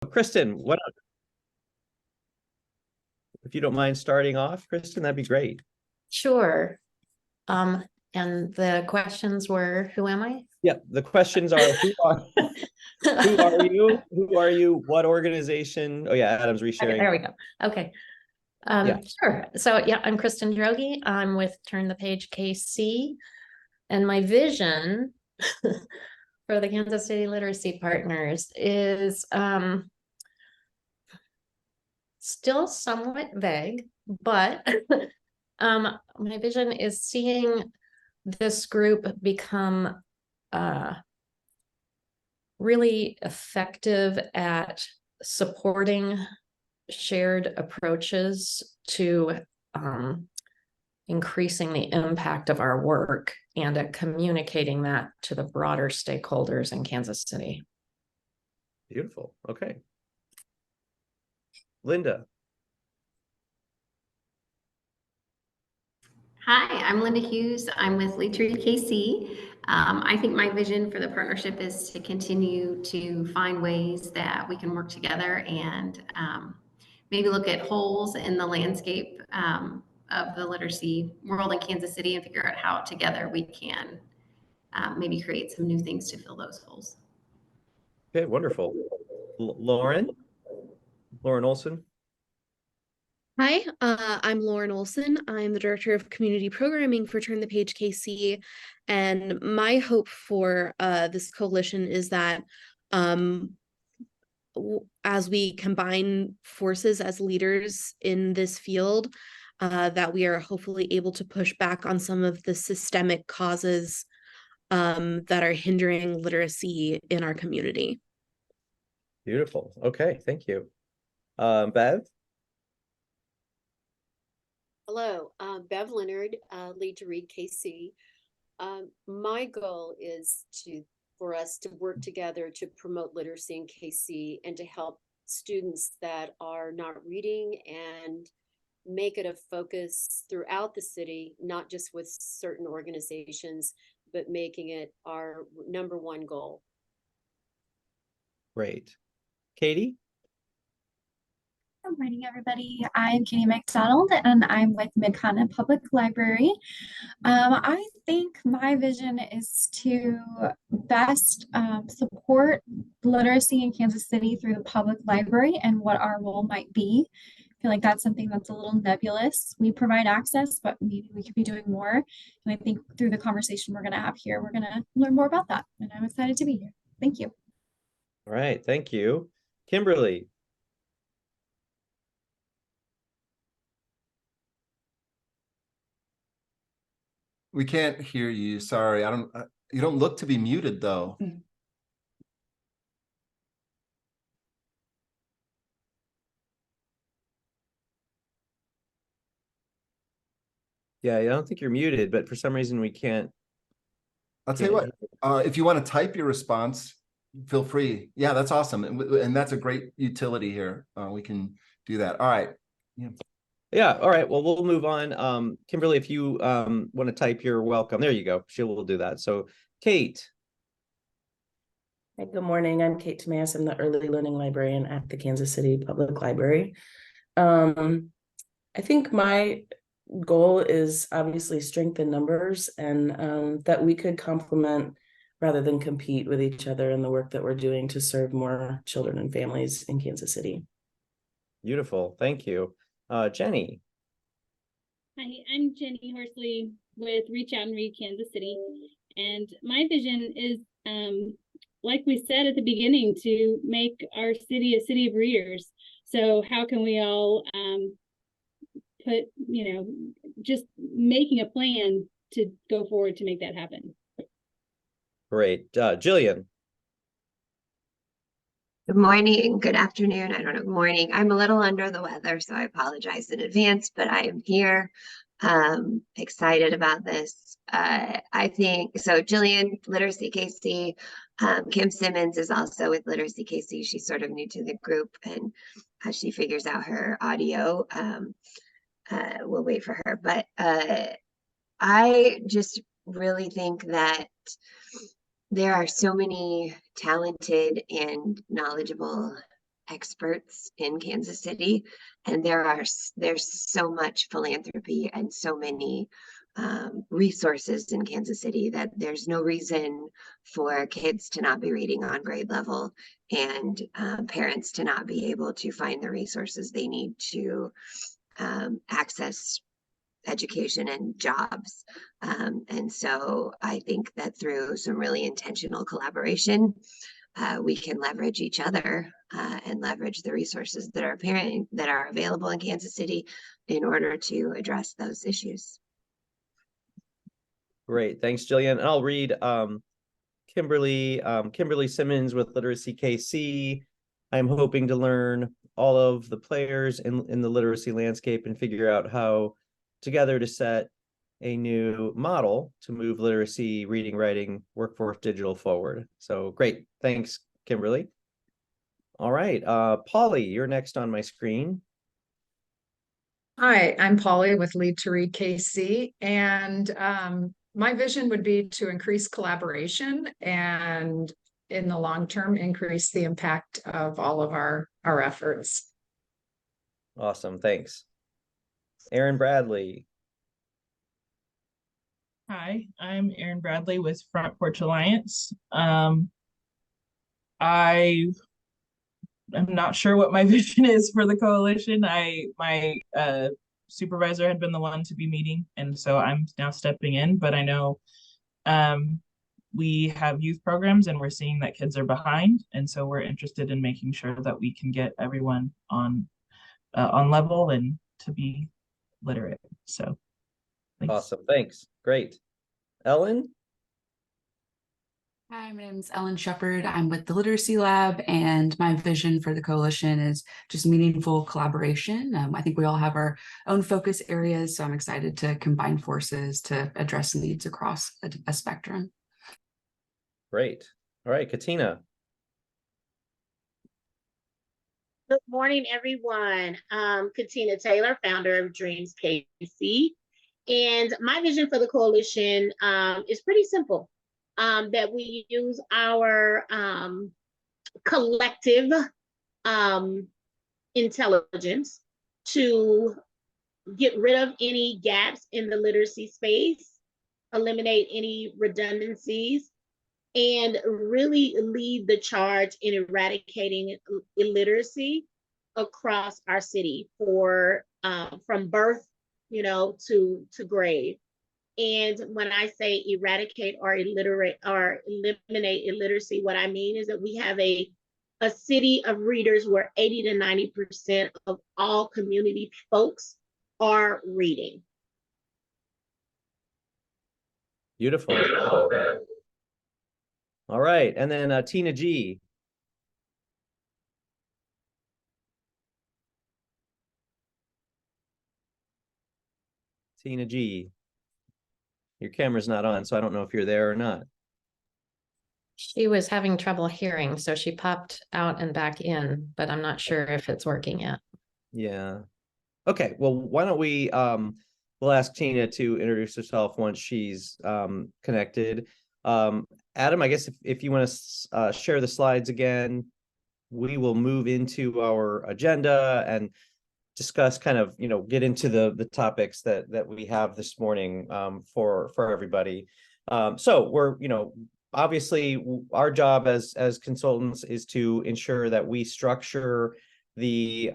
Kristen, what if you don't mind starting off, Kristen, that'd be great. Sure. And the questions were, who am I? Yeah, the questions are who are you? Who are you? What organization? Oh yeah, Adam's Okay, resharing. there we go. Okay. Yeah, Sure. So yeah, I'm Kristen Droege. I'm with Turn the Page KC, and my vision for the Kansas City Literacy Partners is still somewhat vague, but my vision is seeing this group become really effective at supporting shared approaches to increasing the impact of our work and at communicating that to the broader stakeholders in Kansas City. beautiful. Okay. Linda. Hi, I'm Linda Hughes. I'm with Leitry KC. I think my vision for the partnership is to continue to find ways that we can work together and maybe look at holes in the landscape of the literacy world in Kansas City and figure out how together we can maybe create some new things to fill those holes. Okay, wonderful. Lauren Olson. Hi, I'm Lauren Olson. I'm the Director of Community Programming for Turn the Page KC. And my hope for this coalition is that as we combine forces as leaders in this field, that we are hopefully able to push back on some of the systemic causes that are hindering literacy in our community. Beautiful. Okay, thank you. Bev. Hello, Bev Leonard, Lead to Read KC. My goal is for us to work together to promote literacy in KC and to help students that are not reading and make it a focus throughout the city, not just with certain organizations, but making it our #1 goal. Great. Katie. Good morning, everybody. I'm Katie McDonald, and I'm with Mid-Continent Public Library. I think my vision is to best support literacy in Kansas City through the public library and what our role might be. I feel like that's something that's a little nebulous. We provide access, but maybe we could be doing more. And I think through the conversation we're going to have here, we're going to learn more about that. And I'm excited to be here. Thank you. All right, thank you. Kimberly. We can't hear you. Sorry. You don't look to be muted though. Yeah, I don't think you're muted, but for some reason we can't. I'll tell you what, if you want to type your response, feel free. Yeah, that's awesome. And that's a great utility here. We can do that. All right. Yeah. All right. Well, we'll move on. Kimberly, if you want to type, you're welcome. There you go. She will do that. So Kate. Hi, good morning. I'm Kate Tomas. I'm the early learning librarian at the Kansas City Public Library. I think my goal is obviously strength in numbers and that we could complement rather than compete with each other in the work that we're doing to serve more children and families in Kansas City. Beautiful. Thank you. Jenny. Hi, I'm Jenny Horsley with Reach Out and Read Kansas City. And my vision is, like we said at the beginning, to make our city a city of readers. So how can we all put, just making a plan to go forward to make that happen. Great. Jillian. Good morning, good afternoon, I don't know, good morning. I'm a little under the weather, so I apologize in advance, but I am here, excited about this. I think, so Jillian, Literacy KC, Kim Simmons is also with Literacy KC. She's sort of new to the group, and as she figures out her audio, we'll wait for her. But I just really think that there are so many talented and knowledgeable experts in Kansas City, and there's so much philanthropy and so many resources in Kansas City that there's no reason for kids to not be reading on grade level, and parents to not be able to find the resources they need to access education and jobs. And so I think that through some really intentional collaboration, we can leverage each other and leverage the resources that are available in Kansas City in order to address those issues. Great, thanks, Jillian. And I'll read Kimberly Simmons with Literacy KC. I'm hoping to learn all of the players in the literacy landscape and figure out how together to set a new model to move literacy, reading, writing, workforce digital forward. So great, thanks, Kimberly. All right, Polly, you're next on my screen. Hi, I'm Polly with Lead to Read KC, and my vision would be to increase collaboration and in the long term, increase the impact of all of our efforts. Awesome, thanks. Erin Bradley. Hi, I'm Erin Bradley with Front Porch Alliance. I'm not sure what my vision is for the coalition. My supervisor had been the one to be meeting, and so I'm now stepping in, but I know we have youth programs and we're seeing that kids are behind, and so we're interested in making sure that we can get everyone on level and to be literate. So thanks. Awesome, thanks. Great. Ellen? Hi, my name is Ellen Shepard. I'm with the Literacy Lab, and my vision for the coalition is just meaningful collaboration. I think we all have our own focus areas, so I'm excited to combine forces to address needs across a spectrum. Great. All right, Katina. Good morning, everyone. Katina Taylor, founder of Dreams KC. And my vision for the coalition is pretty simple, that we use our collective intelligence to get rid of any gaps in the literacy space, eliminate any redundancies, and really lead the charge in eradicating illiteracy across our city from birth, to grade. And when I say eradicate or eliminate illiteracy, what I mean is that we have a city of readers where 80 to 90% of all community folks are reading. Beautiful. All right, and then Tina G. Tina G. Your camera's not on, so I don't know if you're there or not. She was having trouble hearing, so she popped out and back in, but I'm not sure if it's working yet. Yeah. Okay, well, why don't we we'll ask Tina to introduce herself once she's connected. Adam, I guess if you want to share the slides again, we will move into our agenda and discuss get into the topics that we have this morning for everybody. So we're, obviously our job as consultants is to ensure that we structure the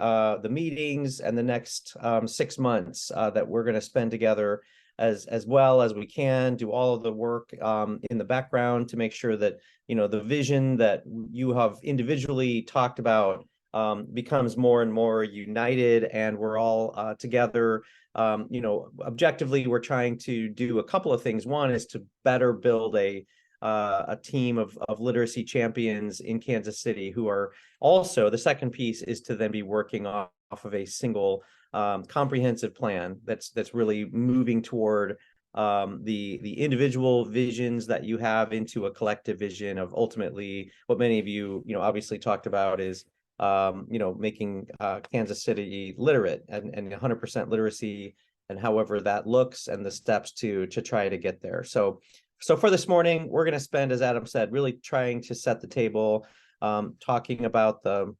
meetings and the next 6 months that we're going to spend together as well as we can, do all of the work in the background to make sure that the vision that you have individually talked about becomes more and more united, and we're all together. Objectively, we're trying to do a couple of things. One is to better build a team of literacy champions in Kansas City who are also, the second piece is to then be working off of a single comprehensive plan that's really moving toward the individual visions that you have into a collective vision of ultimately what many of you obviously talked about is making Kansas City literate and 100% literacy, and however that looks, and the steps to try to get there. So for this morning, we're going to spend, as Adam said, really trying to set the table, talking about the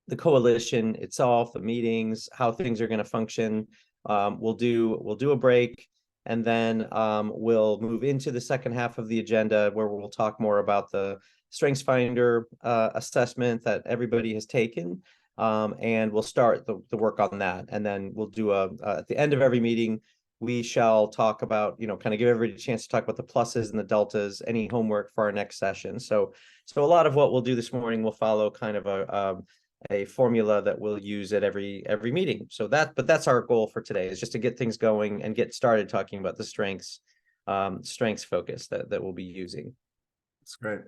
the coalition itself, the meetings, how things are going to function. We'll do a break, and then we'll move into the second half of the agenda, where we'll talk more about the StrengthsFinder assessment that everybody has taken. And we'll start the work on that. And then we'll do at the end of every meeting, we shall talk about, kind of give everybody a chance to talk about the pluses and the deltas, any homework for our next session. So a lot of what we'll do this morning will follow kind of a formula that we'll use at every meeting. But that's our goal for today, is just to get things going and get started talking about the strengths focus that we'll be using. That's great.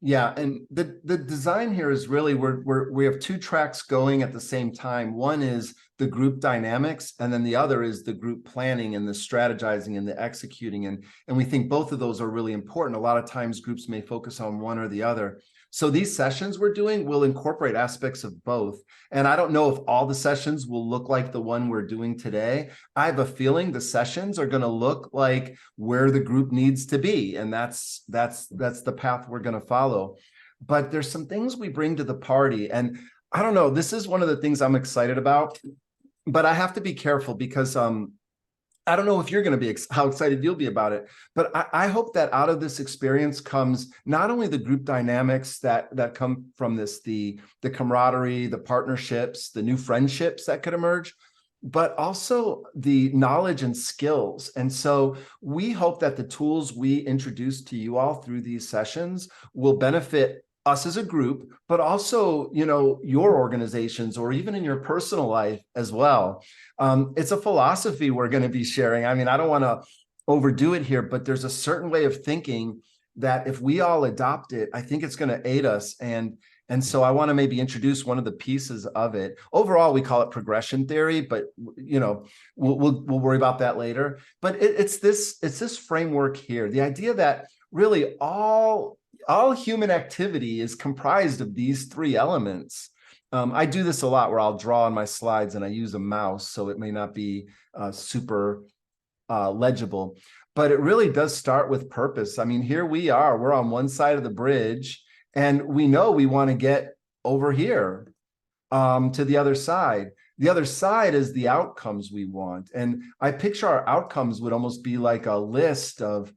Yeah, and the design here is really we have two tracks going at the same time. One is the group dynamics, and then the other is the group planning and the strategizing and the executing. And we think both of those are really important. A lot of times groups may focus on one or the other. So these sessions we're doing will incorporate aspects of both. And I don't know if all the sessions will look like the one we're doing today. I have a feeling the sessions are going to look like where the group needs to be. And that's the path we're going to follow. But there's some things we bring to the party. And I don't know, this is one of the things I'm excited about, but I have to be careful because I don't know if you're going to be how excited you'll be about it, but I hope that out of this experience comes not only the group dynamics that come from this, the camaraderie, the partnerships, the new friendships that could emerge, but also the knowledge and skills. And so we hope that the tools we introduce to you all through these sessions will benefit us as a group, but also, your organizations, or even in your personal life as well. It's a philosophy we're going to be sharing. I mean, I don't want to overdo it here, but there's a certain way of thinking that if we all adopt it, I think it's going to aid us. And so I want to maybe introduce one of the pieces of it. Overall, we call it progression theory, but we'll worry about that later. But it's this framework here. The idea that really all human activity is comprised of these three elements. I do this a lot where I'll draw on my slides and I use a mouse, so it may not be super legible, but it really does start with purpose. I mean, here we're on one side of the bridge, and we know we want to get over here to the other side. The other side is the outcomes we want. And I picture our outcomes would almost be like a list of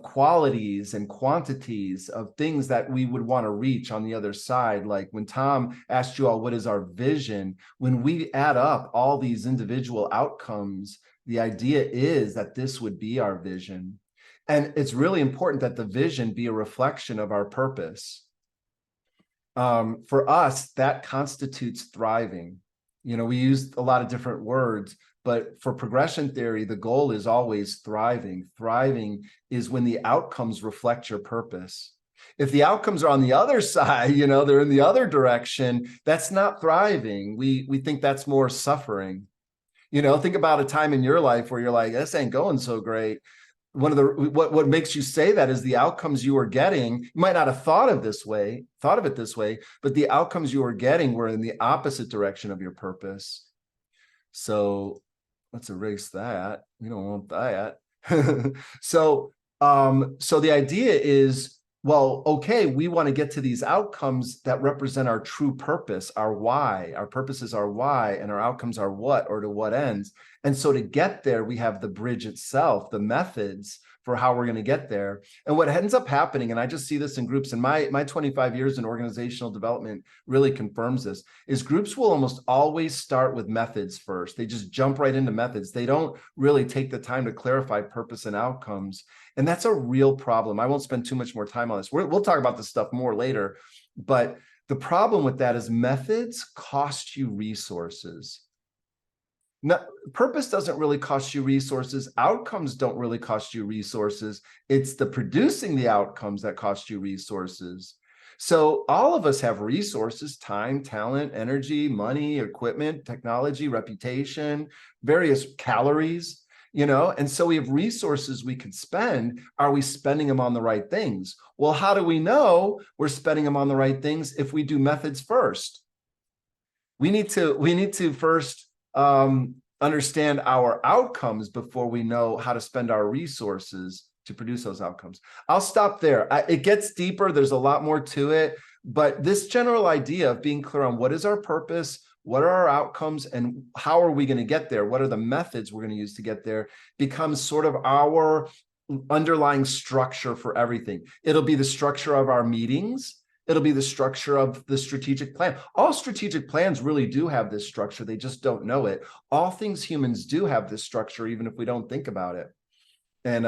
qualities and quantities of things that we would want to reach on the other side. Like when Tom asked you all, what is our vision? When we add up all these individual outcomes, the idea is that this would be our vision. And it's really important that the vision be a reflection of our purpose. For us, that constitutes thriving. We used a lot of different words, but for progression theory, the goal is always thriving. Thriving is when the outcomes reflect your purpose. If the outcomes are on the other side, they're in the other direction, that's not thriving. We think that's more suffering. Think about a time in your life where you're like, this ain't going so great. What makes you say that is the outcomes you were getting. You might not have thought of it this way, but the outcomes you were getting were in the opposite direction of your purpose. So let's erase that. We don't want that. So the idea is, well, okay, we want to get to these outcomes that represent our true purpose, our why. Our purpose is our why, and our outcomes are what, or to what ends. And so to get there, we have the bridge itself, the methods for how we're going to get there. And what ends up happening, and I just see this in groups, and my 25 years in organizational development really confirms this, is groups will almost always start with methods first. They just jump right into methods. They don't really take the time to clarify purpose and outcomes. And that's a real problem. I won't spend too much more time on this. We'll talk about this stuff more later. But the problem with that is methods cost you resources. Now, purpose doesn't really cost you resources. Outcomes don't really cost you resources. It's the producing the outcomes that cost you resources. So all of us have resources: time, talent, energy, money, equipment, technology, reputation, various calories, and so we have resources we could spend. Are we spending them on the right things? Well, how do we know we're spending them on the right things if we do methods first? We need to first understand our outcomes before we know how to spend our resources to produce those outcomes. I'll stop there. It gets deeper. There's a lot more to it, But this general idea of being clear on what is our purpose, what are our outcomes, and how are we going to get there? What are the methods we're going to use to get there becomes sort of our underlying structure for everything. It'll be the structure of our meetings. It'll be the structure of the strategic plan. All strategic plans really do have this structure. They just don't know it. All things humans do have this structure, even if we don't think about it. And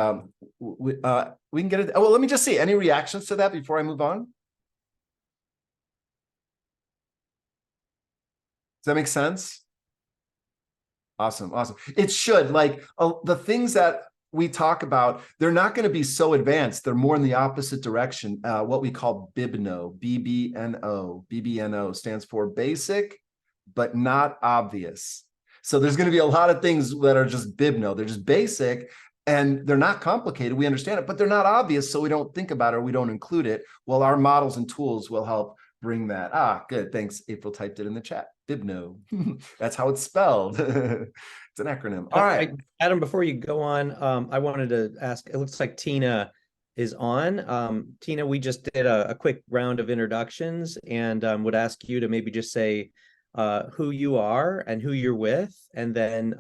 we can get it. Oh, well, let me just see. Any reactions to that before I move on? Does that make sense? Awesome. Awesome. It should, like the things that we talk about, they're not going to be so advanced. They're more in the opposite direction. What we call BBNO, BBNO. BBNO stands for basic, but not obvious. So there's going to be a lot of things that are just BBNO. They're just basic and they're not complicated. We understand it, but they're not obvious. So we don't think about it or we don't include it. Well, our models and tools will help bring that. Good. Thanks. April typed it in the chat. BBNO. That's how it's spelled. It's an acronym. All right. Adam, before you go on, I wanted to ask, it looks like Tina is on. Tina, we just did a quick round of introductions and would ask you to maybe just say who you are and who you're with. And then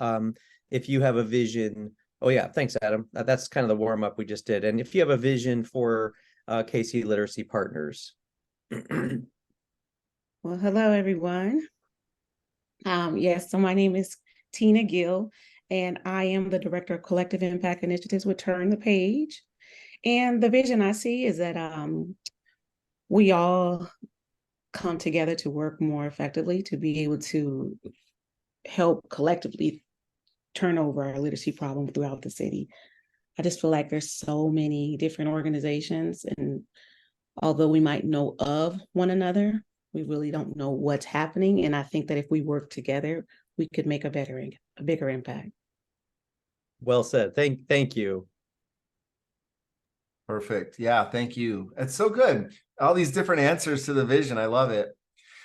if you have a vision. Oh yeah, thanks, Adam. That's kind of the warm up we just did. And if you have a vision for KC Literacy Partners. Well, hello, everyone. Yes, so my name is Tina Gill, and I am the Director of Collective Impact Initiatives with Turn the Page. And the vision I see is that we all come together to work more effectively, to be able to help collectively turn over our literacy problem throughout the city. I just feel like there's so many different organizations, and although we might know of one another, we really don't know what's happening. And I think that if we work together, we could make a bigger impact. Well said. Thank you. Perfect. Yeah, thank you. It's so good. All these different answers to the vision. I love it.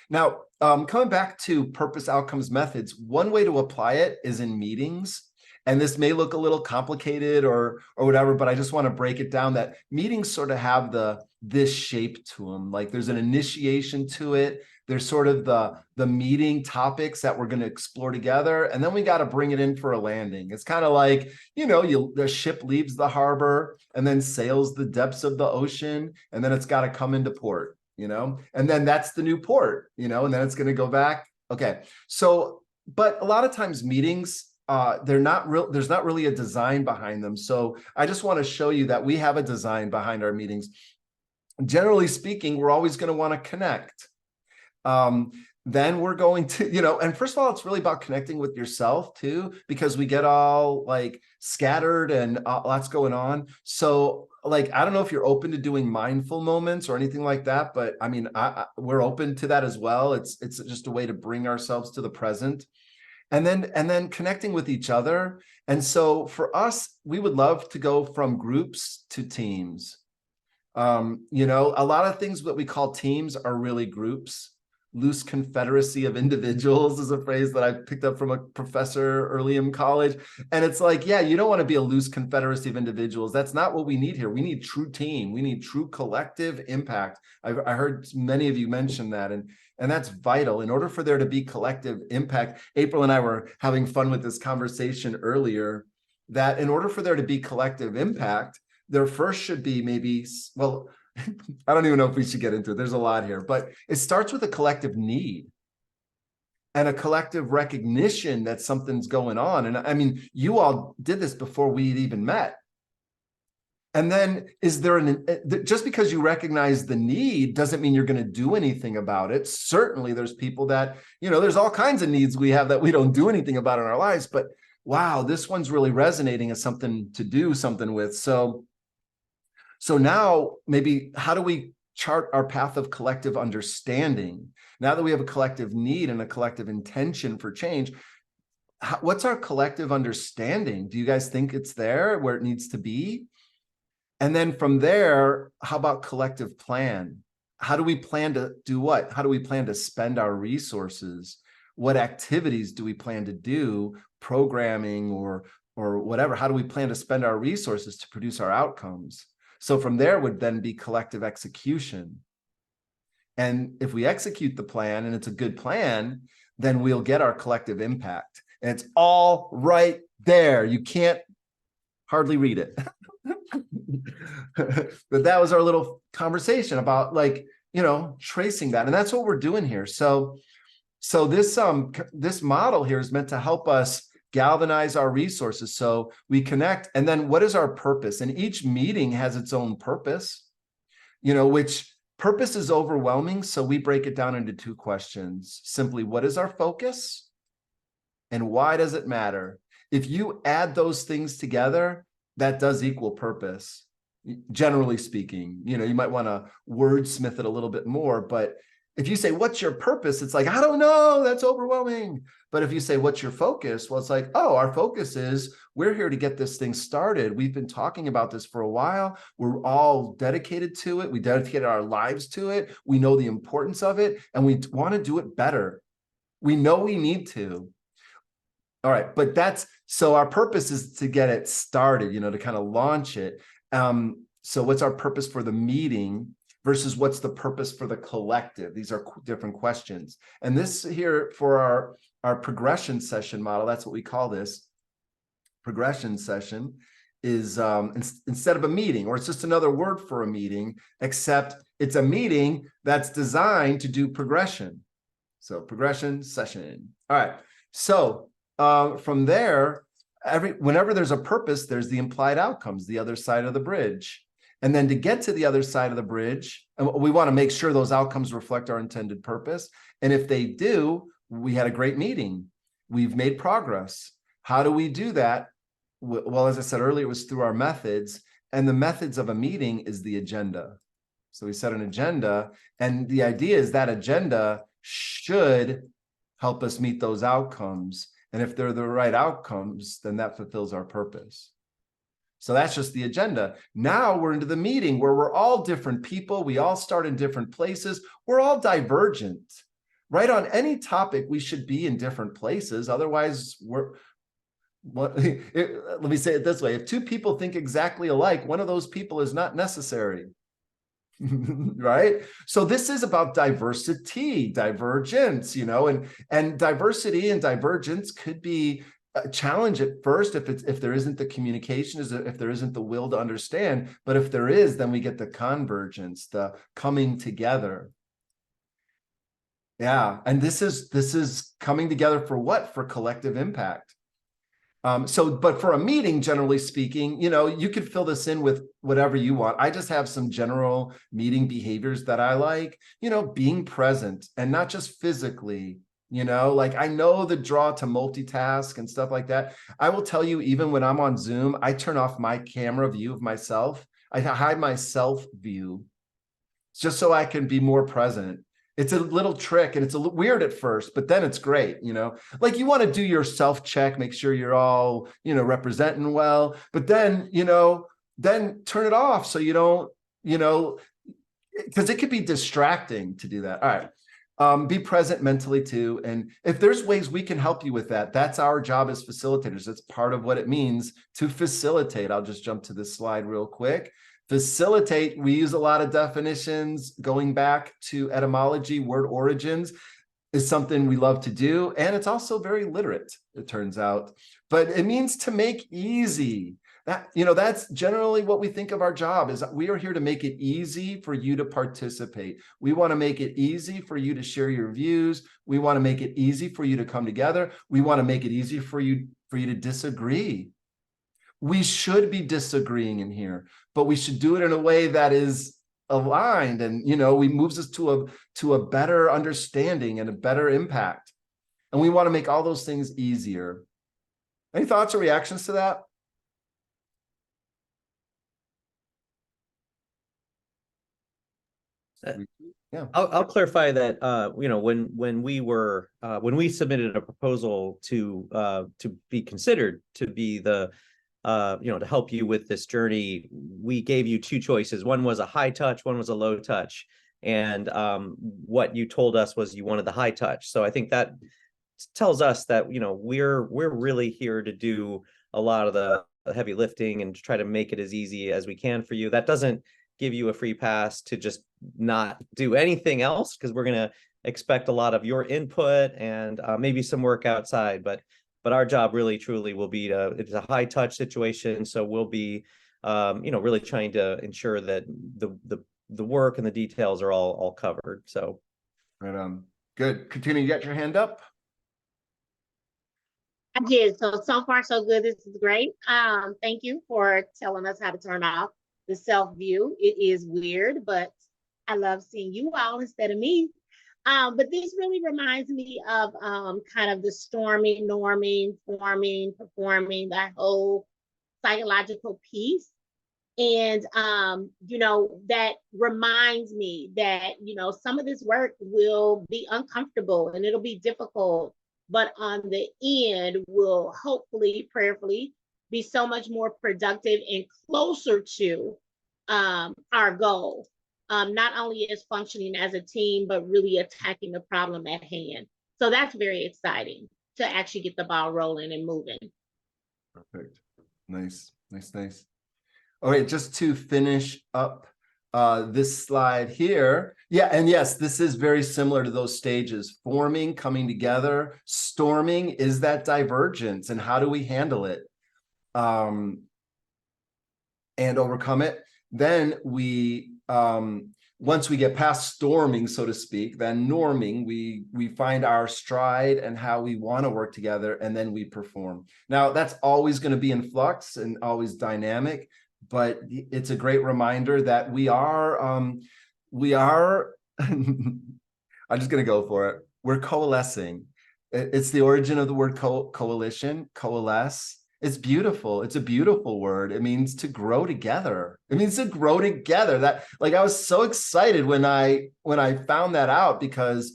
Now, coming back to purpose, outcomes, methods, one way to apply it is in meetings. And this may look a little complicated or whatever, but I just want to break it down that meetings sort of have this shape to them. Like there's an initiation to it. There's sort of the meeting topics that we're going to explore together. And then we got to bring it in for a landing. It's kind of like, the ship leaves the harbor and then sails the depths of the ocean. And then it's got to come into port, and then that's the new port, and then it's going to go back. Okay. So, but a lot of times meetings, there's not really a design behind them. So I just want to show you that we have a design behind our meetings. Generally speaking, we're always going to want to connect. Then we're going to, and first of all, it's really about connecting with yourself too, because we get all like scattered and lots going on. So like, I don't know if you're open to doing mindful moments or anything like that, but I mean, we're open to that as well. It's just a way to bring ourselves to the present. And then connecting with each other. And so for us, we would love to go from groups to teams. A lot of things that we call teams are really groups. Loose confederacy of individuals is a phrase that I picked up from a professor early in college. And it's like, yeah, you don't want to be a loose confederacy of individuals. That's not what we need here. We need true team. We need true collective impact. I heard many of you mention that. And that's vital. In order for there to be collective impact, April and I were having fun with this conversation earlier, that in order for there to be collective impact, there first should be maybe, well, I don't even know if we should get into it. There's a lot here, but it starts with a collective need and a collective recognition that something's going on. And I mean, you all did this before we'd even met. And then is there just because you recognize the need doesn't mean you're going to do anything about it. Certainly there's people that, there's all kinds of needs we have that we don't do anything about in our lives, but wow, this one's really resonating as something to do something with. So now maybe how do we chart our path of collective understanding? Now that we have a collective need and a collective intention for change, what's our collective understanding? Do you guys think it's there where it needs to be? And then from there, how about collective plan? How do we plan to do what? How do we plan to spend our resources? What activities do we plan to do? Programming or whatever. How do we plan to spend our resources to produce our outcomes? So from there would then be collective execution. And if we execute the plan and it's a good plan, then we'll get our collective impact. And it's all right there. You can't hardly read it. But that was our little conversation about, like, you know, tracing that. And that's what we're doing here. So this model here is meant to help us galvanize our resources so we connect. And then what is our purpose? And each meeting has its own purpose, you know, which purpose is overwhelming. So we break it down into two questions. Simply, what is our focus? And why does it matter? If you add those things together, that does equal purpose. Generally speaking, you know, you might want to wordsmith it a little bit more, but if you say, what's your purpose? It's like, I don't know, that's overwhelming. But if you say, what's your focus? Well, it's like, oh, our focus is we're here to get this thing started. We've been talking about this for a while. We're all dedicated to it. We dedicated our lives to it. We know the importance of it, and we want to do it better. We know we need to. All right, but so our purpose is to get it started, you know, to kind of launch it. So what's our purpose for the meeting versus what's the purpose for the collective? These are different questions. And this here for our progression session model, that's what we call this. Progression session is instead of a meeting, or it's just another word for a meeting, except it's a meeting that's designed to do progression. So progression session. All right. So from there, whenever there's a purpose, there's the implied outcomes, the other side of the bridge. And then to get to the other side of the bridge, we want to make sure those outcomes reflect our intended purpose. And if they do, we had a great meeting. We've made progress. How do we do that? Well, as I said earlier, it was through our methods. And the methods of a meeting is the agenda. So we set an agenda. And the idea is that agenda should help us meet those outcomes. And if they're the right outcomes, then that fulfills our purpose. So that's just the agenda. Now we're into the meeting where we're all different people. We all start in different places. We're all divergent, right? On any topic, we should be in different places. Otherwise, let me say it this way. If two people think exactly alike, one of those people is not necessary. Right? So this is about diversity, divergence, you know, and diversity and divergence could be a challenge at first if there isn't the communication, if there isn't the will to understand. But if there is, then we get the convergence, the coming together. Yeah, and this is coming together for what? For collective impact. But for a meeting, generally speaking, you know, you could fill this in with whatever you want. I just have some general meeting behaviors that I like, you know, being present and not just physically, you know, like I know the draw to multitask and stuff like that. I will tell you, even when I'm on Zoom, I turn off my camera view of myself. I hide my self view just so I can be more present. It's a little trick and it's a little weird at first, but then it's great, you know, like you want to do your self check, make sure you're all, you know, representing well, but then, you know, then turn it off so you don't, you know, because it could be distracting to do that. All right. Be present mentally too. And if there's ways we can help you with that, that's our job as facilitators. That's part of what it means to facilitate. I'll just jump to this slide real quick. Facilitate, we use a lot of definitions going back to etymology, word origins is something we love to do. And it's also very literate, it turns out. But it means to make easy. That, you know, that's generally what we think of our job is we are here to make it easy for you to participate. We want to make it easy for you to share your views. We want to make it easy for you to come together. We want to make it easy for you to disagree. We should be disagreeing in here, but we should do it in a way that is aligned and, you know, moves us to a better understanding and a better impact. And we want to make all those things easier. Any thoughts or reactions to that? Yeah, I'll clarify that. You know, when we submitted a proposal to be considered to be the you know, to help you with this journey, we gave you two choices. One was a high touch, one was a low touch. And what you told us was you wanted the high touch. So I think that tells us that, you know, we're really here to do a lot of the heavy lifting and to try to make it as easy as we can for you. That doesn't give you a free pass to just not do anything else because we're going to expect a lot of your input and maybe some work outside, but our job really truly will be it's a high touch situation. So we'll be, really trying to ensure that the work and the details are all covered. So. Right. Good. Continue. You got your hand up. I did. So far so good. This is great. Thank you for telling us how to turn off the self view. It is weird, but I love seeing you all instead of me. But this really reminds me of kind of the storming, norming, forming, performing, that whole psychological piece. And, that reminds me that, some of this work will be uncomfortable and it'll be difficult, but on the end will hopefully, prayerfully, be so much more productive and closer to our goal. Not only as functioning as a team, but really attacking the problem at hand. So that's very exciting to actually get the ball rolling and moving. Perfect. Nice. All right, just to finish up this slide here. Yeah, and yes, this is very similar to those stages. Forming, coming together, storming is that divergence, and how do we handle it and overcome it? Then we, once we get past storming, so to speak, then norming, we find our stride and how we want to work together, and then we perform. Now, that's always going to be in flux and always dynamic, but it's a great reminder that we are, I'm just going to go for it. We're coalescing. It's the origin of the word coalition, coalesce. It's beautiful. It's a beautiful word. It means to grow together. It means to grow together. That, like, I was so excited when I found that out, because,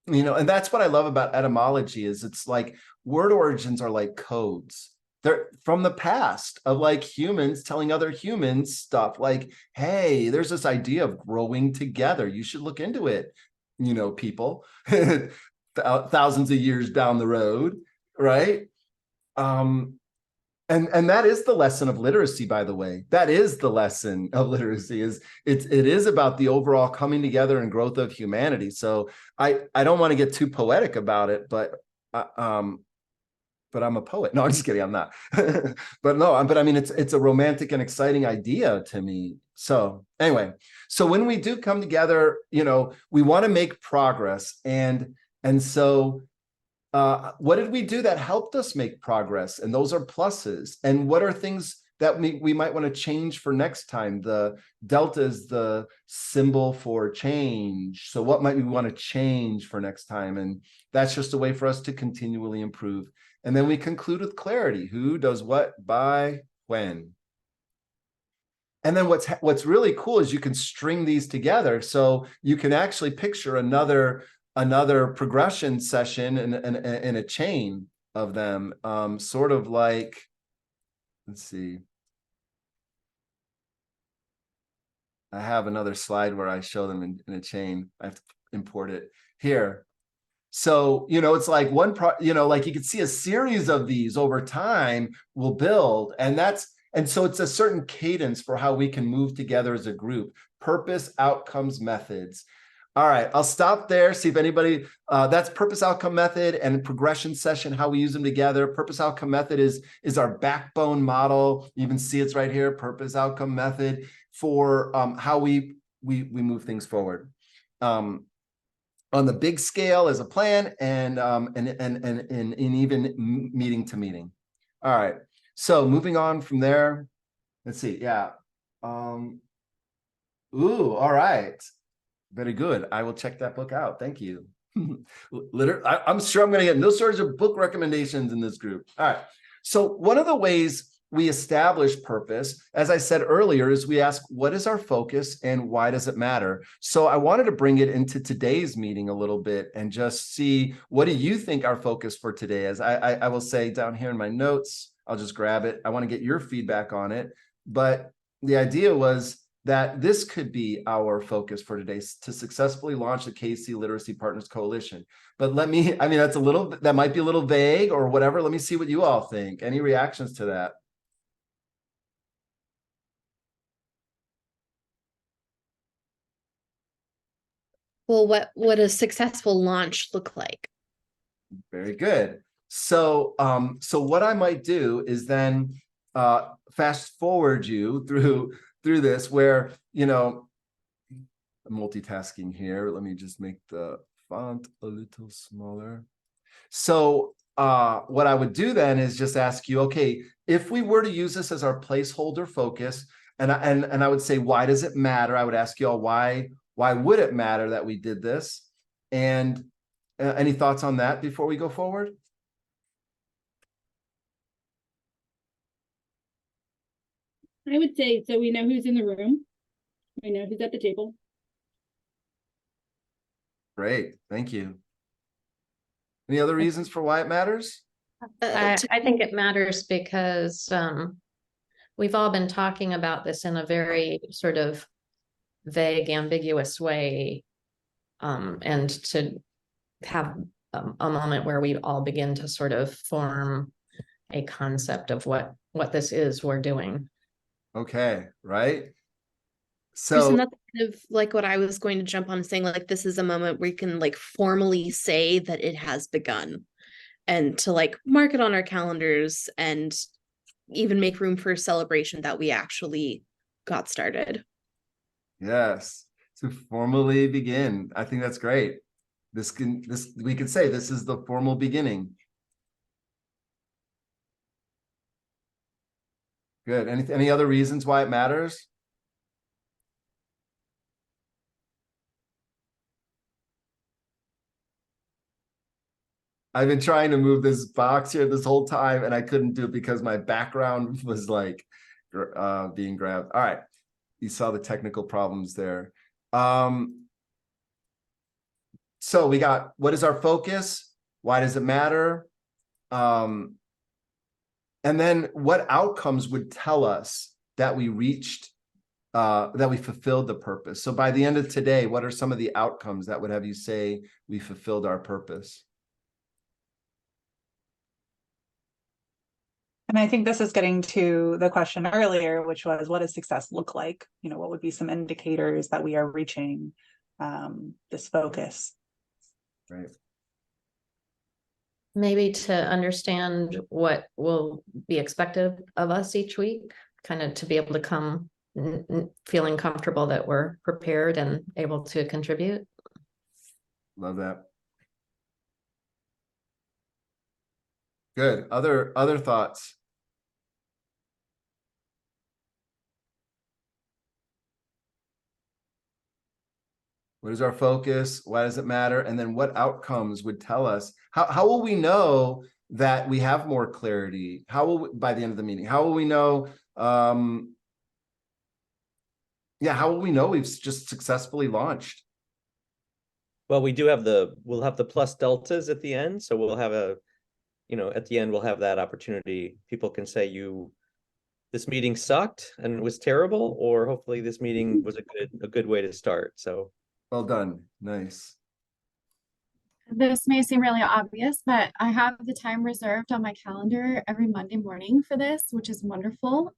and that's what I love about etymology, is it's like word origins are like codes. They're from the past of like humans telling other humans stuff like, hey, there's this idea of growing together. You should look into it, people, thousands of years down the road, right? And that is the lesson of literacy, by the way. That is the lesson of literacy, is it is about the overall coming together and growth of humanity. So I don't want to get too poetic about it, but I'm a poet. No, I'm just kidding. I'm not. but I mean, it's a romantic and exciting idea to me. So anyway, so when we do come together, we want to make progress. And so what did we do that helped us make progress? And those are pluses. And what are things that we might want to change for next time? The delta is the symbol for change. So what might we want to change for next time? And that's just a way for us to continually improve. And then we conclude with clarity. Who does what, by, when? And then what's really cool is you can string these together. So you can actually picture another progression session in a chain of them, sort of like, let's see. I have another slide where I show them in a chain. I have to import it here. So, it's like like you can see a series of these over time will build. And so it's a certain cadence for how we can move together as a group. Purpose, outcomes, methods. All right, I'll stop there. See if anybody, that's purpose, outcome, method, and progression session, how we use them together. Purpose, outcome, method is our backbone model. You can see it's right here, purpose, outcome, method, for how we move things forward. On the big scale as a plan, and even meeting to meeting. All right, so moving on from there, let's see, yeah. All right. Very good. I will check that book out. Thank you. I'm sure I'm going to get no shortage of book recommendations in this group. All right. So one of the ways we establish purpose, as I said earlier, is we ask, what is our focus and why does it matter? So I wanted to bring it into today's meeting a little bit and just see, what do you think our focus for today is? I will say down here in my notes, I'll just grab it. I want to get your feedback on it. But the idea was that this could be our focus for today, to successfully launch the KC Literacy Partners Coalition. But that might be a little vague or whatever. Let me see what you all think. Any reactions to that? Well, what would a successful launch look like? Very good. So, so what I might do is then fast forward you through this, where, you know, multitasking here. Let me just make the font a little smaller. So what I would do then is just ask you, okay, if we were to use this as our placeholder focus, and I would say, why does it matter? I would ask you all, why would it matter that we did this? And any thoughts on that before we go forward? I would say, so we know who's in the room. We know who's at the table. Great, thank you. Any other reasons for why it matters? I think it matters because we've all been talking about this in a very sort of vague, ambiguous way. And to have a moment where we all begin to sort of form a concept of what this is we're doing. Okay, right. So So that's kind of like what I was going to jump on, saying like this is a moment where you can like formally say that it has begun, and to like mark it on our calendars and even make room for celebration that we actually got started. yes, to formally begin. I think that's great. We could say this is the formal beginning. Good. Any other reasons why it matters? I've been trying to move this box here this whole time, and I couldn't do it because my background was like being grabbed. All right, you saw the technical problems there. So we got, what is our focus? Why does it matter? And then what outcomes would tell us that we reached, that we fulfilled the purpose? So by the end of today, what are some of the outcomes that would have you say we fulfilled our purpose? And I think this is getting to the question earlier, which was, what does success look like? You know, what would be some indicators that we are reaching this focus? Right. Maybe to understand what will be expected of us each week, kind of to be able to come feeling comfortable that we're prepared and able to contribute. Love that. Good. Other thoughts? What is our focus? Why does it matter? And then what outcomes would tell us? How will we know that we have more clarity? How will we, by the end of the meeting, how will we know? How will we know we've just successfully launched? Well, we'll have the plus deltas at the end. So we'll have at the end, we'll have that opportunity. People can say this meeting sucked and was terrible, or hopefully this meeting was a good way to start. So well done. Nice. This may seem really obvious, but I have the time reserved on my calendar every Monday morning for this, which is wonderful.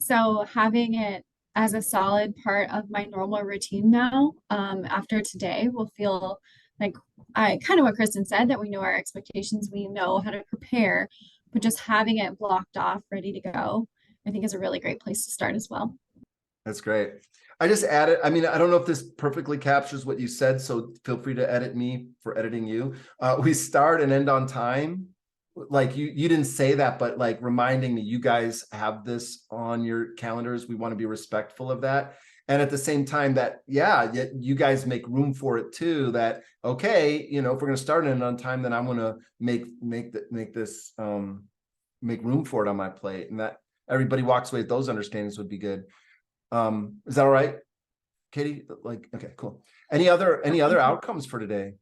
So having it as a solid part of my normal routine now, after today, will feel like kind of what Kristen said, that we know our expectations, we know how to prepare, but just having it blocked off, ready to go, I think is a really great place to start as well. That's great. I just added, I mean, I don't know if this perfectly captures what you said, so feel free to edit me for editing you. We start and end on time. Like you didn't say that, but like reminding me, you guys have this on your calendars. We want to be respectful of that. And at the same time that, you guys make room for it too, that, okay, if we're going to start and end on time, then I'm going to make room for it on my plate, and that everybody walks away with those understandings would be good. Is that all right, Katie? Like, okay, cool. Any other outcomes for today?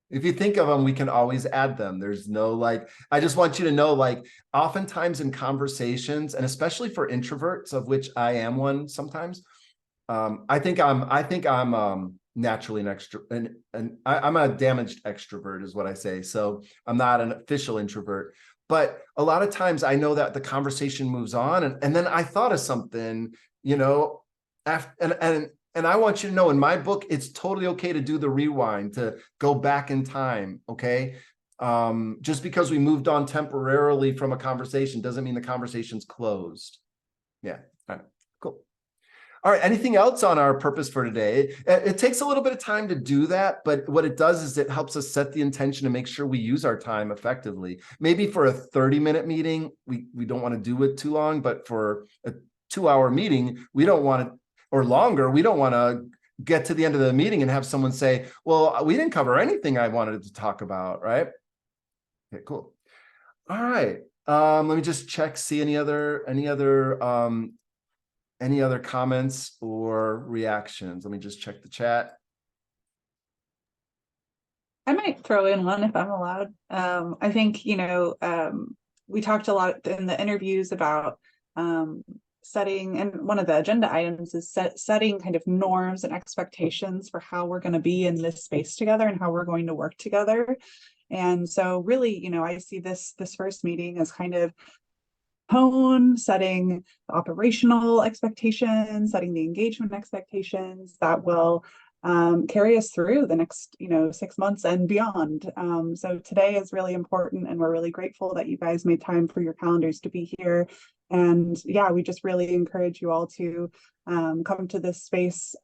If you think of them, we can always add them. There's no I just want you to know, oftentimes in conversations, and especially for introverts, of which I am one sometimes, I think I'm naturally an extrovert, and I'm a damaged extrovert is what I say. So I'm not an official introvert, But a lot of times I know that the conversation moves on, and then I thought of something, you know, and I want you to know, in my book, it's totally okay to do the rewind, to go back in time, okay? Just because we moved on temporarily from a conversation doesn't mean the conversation's closed. Yeah, all right, cool. All right, anything else on our purpose for today? It takes a little bit of time to do that, but what it does is it helps us set the intention to make sure we use our time effectively. Maybe for a 30-minute meeting, we don't want to do it too long, but for a 2-hour meeting, we don't want to, or longer, we don't want to get to the end of the meeting and have someone say, well, we didn't cover anything I wanted to talk about, right? Okay, cool. All right. Let me just check, see any other comments or reactions. Let me just check the chat. I might throw in one if I'm allowed. I think, we talked a lot in the interviews about setting, and one of the agenda items is setting kind of norms and expectations for how we're going to be in this space together and how we're going to work together. And so really, I see this first meeting as kind of setting the operational expectations, setting the engagement expectations that will carry us through the next 6 months and beyond. So today is really important, and we're really grateful that you guys made time for your calendars to be here. And yeah, we just really encourage you all to come to this space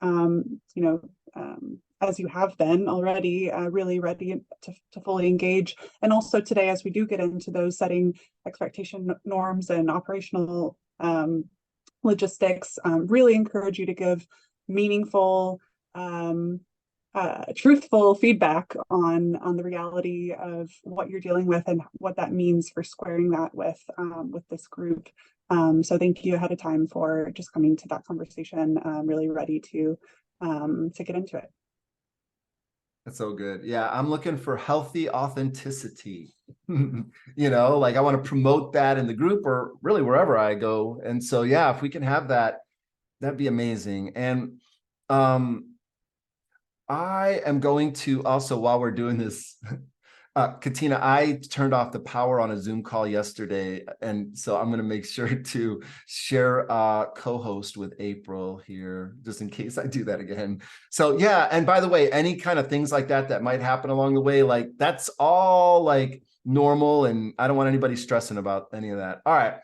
as you have been already, really ready to fully engage. And also today, as we do get into those setting expectation norms and operational logistics, really encourage you to give meaningful, truthful feedback on the reality of what you're dealing with and what that means for squaring that with this group. So thank you ahead of time for just coming to that conversation. Really ready to get into it. That's so good. Yeah, I'm looking for healthy authenticity. Like I want to promote that in the group or really wherever I go. And so, yeah, if we can have that, that'd be amazing. And I am going to also, while we're doing this, Katina, I turned off the power on a Zoom call yesterday. And so I'm going to make sure to share co-host with April here, just in case I do that again. So yeah, and by the way, any kind of things like that might happen along the way, like that's all like normal, and I don't want anybody stressing about any of that. All right.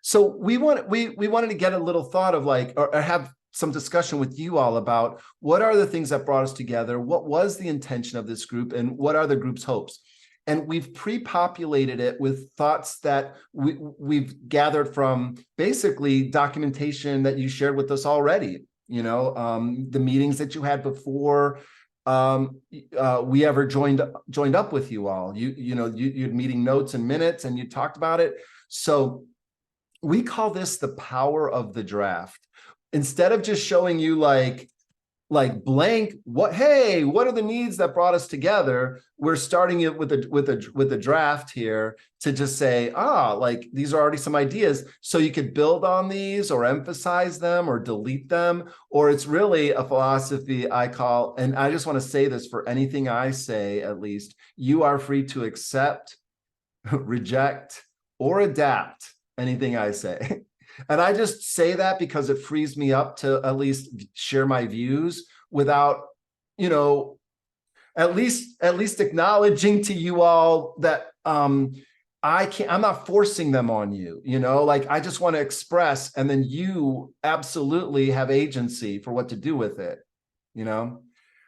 So we wanted to get a little thought of like, or have some discussion with you all about what are the things that brought us together, what was the intention of this group, and what are the group's hopes. And we've pre-populated it with thoughts that we've gathered from basically documentation that you shared with us already. The meetings that you had before we ever joined up with you all. You had meeting notes and minutes, and you talked about it. So we call this the power of the draft. Instead of just showing you like blank, what are the needs that brought us together? We're starting it with a draft here to just say, like these are already some ideas. So you could build on these or emphasize them or delete them, or it's really a philosophy I call, and I just want to say this for anything I say, at least, you are free to accept, reject, or adapt anything I say. And I just say that because it frees me up to at least share my views without, at least acknowledging to you all that I'm not forcing them on you, like I just want to express, and then you absolutely have agency for what to do with it,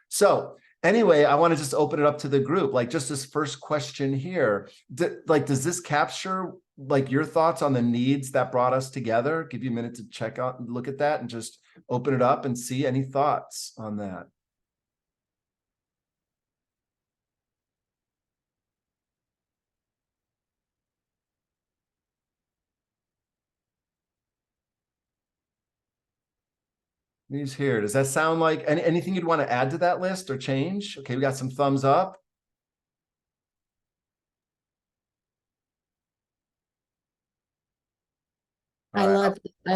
So anyway, I want to just open it up to the group, like just this first question here. Does this capture like your thoughts on the needs that brought us together? Give you a minute to check out and look at that and just open it up and see any thoughts on that. These here, does that sound like anything you'd want to add to that list or change? Okay, we got some thumbs up. I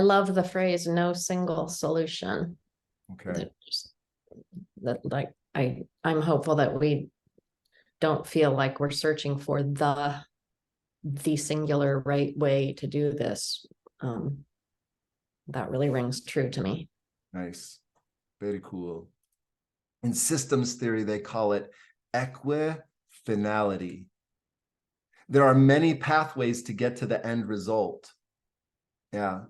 love the phrase "no single solution." Okay. I'm hopeful that we don't feel like we're searching for the the singular right way to do this. That really rings true to me. Nice. Very cool. In systems theory, they call it equifinality. There are many pathways to get to the end result. Yeah.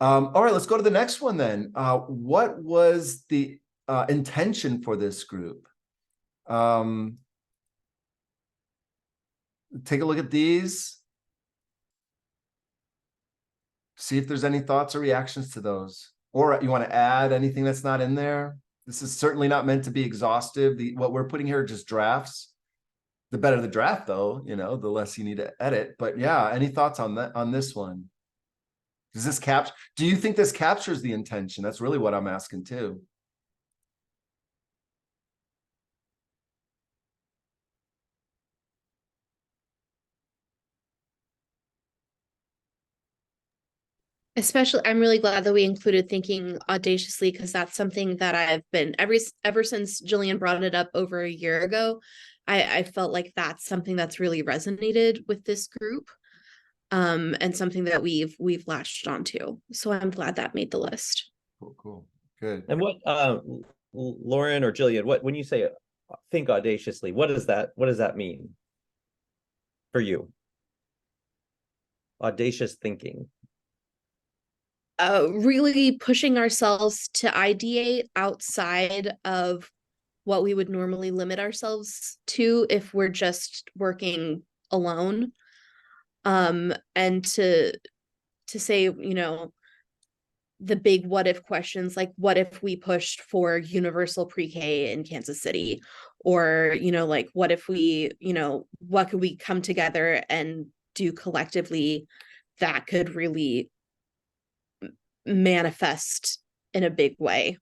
All right, let's go to the next one then. What was the intention for this group? Take a look at these. See if there's any thoughts or reactions to those. Or you want to add anything that's not in there? This is certainly not meant to be exhaustive. What we're putting here are just drafts. The better the draft, though, you know, the less you need to edit. But yeah, any thoughts on that, on this one? Does this capture? Do you think this captures the intention? That's really what I'm asking too. Especially, I'm really glad that we included thinking audaciously, because that's something that I've been ever since Jillian brought it up over a year ago. I felt like that's something that's really resonated with this group, and something that we've latched onto. So I'm glad that made the list. Cool, good. And what, Lauren or Jillian, what, when you say think audaciously, what does that mean for you? Audacious thinking. Really pushing ourselves to ideate outside of what we would normally limit ourselves to if we're just working alone. And to say, you know, the big what if questions, like what if we pushed for universal pre-K in Kansas City? Or, you know, like what if we, you know, what could we come together and do collectively that could really manifest in a big way?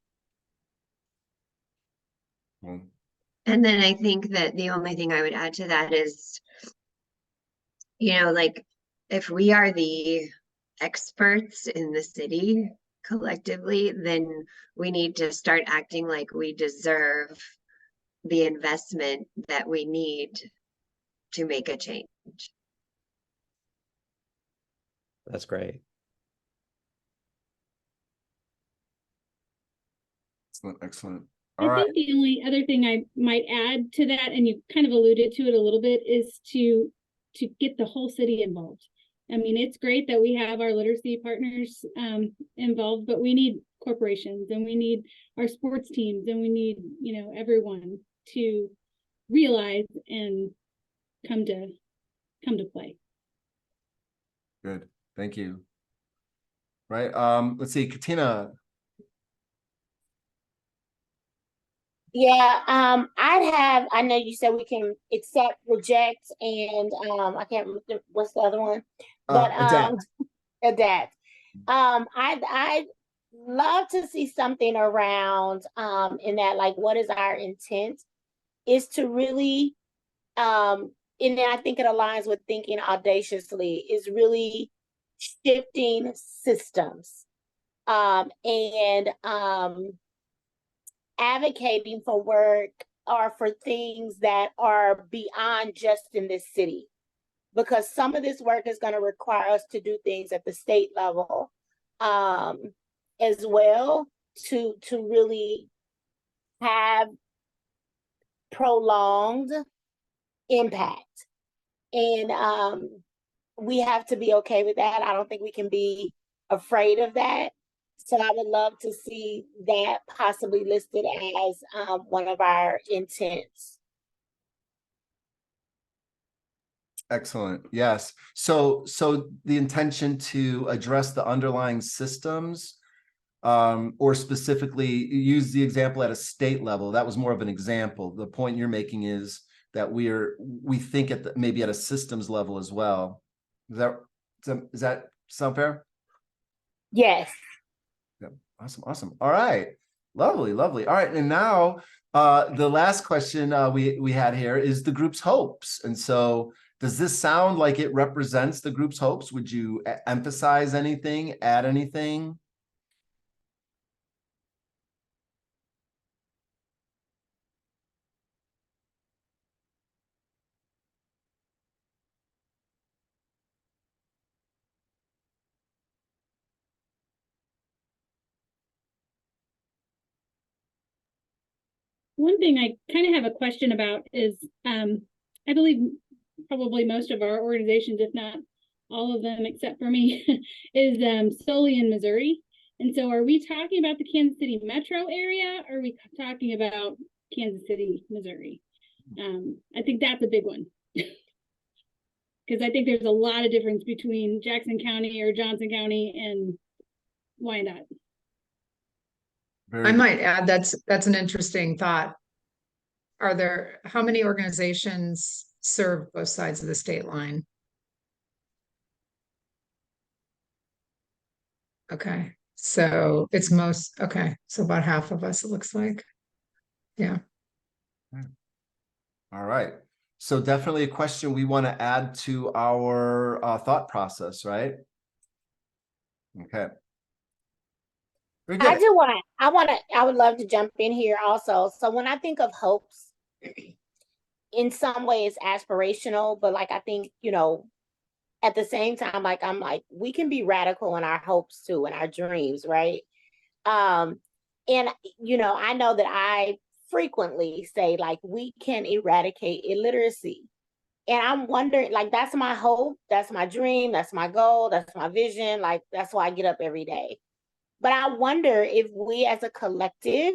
And then I think that the only thing I would add to that is, you know, like if we are the experts in the city collectively, then we need to start acting like we deserve the investment that we need to make a change. That's great. Excellent. I think the only other thing I might add to that, and you kind of alluded to it a little bit, is to get the whole city involved. I mean, it's great that we have our literacy partners involved, but we need corporations, and we need our sports teams, and we need, you know, everyone to realize and come to play. Good, thank you. Right, let's see, Katina. Yeah, I know you said we can accept, reject, and I can't remember what's the other one, but adapt. I'd love to see something around in that, like, what is our intent is to really and then I think it aligns with thinking audaciously, is really shifting systems and advocating for work or for things that are beyond just in this city, because some of this work is going to require us to do things at the state level as well to really have prolonged impact. And we have to be okay with that. I don't think we can be afraid of that. So I would love to see that possibly listed as one of our intents. Excellent. Yes. So the intention to address the underlying systems, or specifically use the example at a state level. That was more of an example. The point you're making is that we think at maybe at a systems level as well. Does that sound fair? Yes. Yeah. Awesome. All right. Lovely. All right. And now the last question we had here is the group's hopes. And so does this sound like it represents the group's hopes? Would you emphasize anything, add anything? one thing I kind of have a question about is, I believe probably most of our organizations, if not all of them except for me, is solely in Missouri. And so are we talking about the Kansas City metro area, or are we talking about Kansas City, Missouri? I think that's a big one. Because I think there's a lot of difference between Jackson County or Johnson County and Wyandotte. I might add that's an interesting thought. How many organizations serve both sides of the state line? Okay, so it's so about half of us, it looks like. Yeah. All right. So definitely a question we want to add to our thought process, right? Okay. Very good. I would love to jump in here also. So when I think of hopes, in some ways aspirational, but like, I think, at the same time, like, I'm like, we can be radical in our hopes too, and our dreams, right? And, I know that I frequently say, like, we can eradicate illiteracy. And I'm wondering, like, that's my hope, that's my dream, that's my goal, that's my vision. Like, that's why I get up every day. But I wonder if we as a collective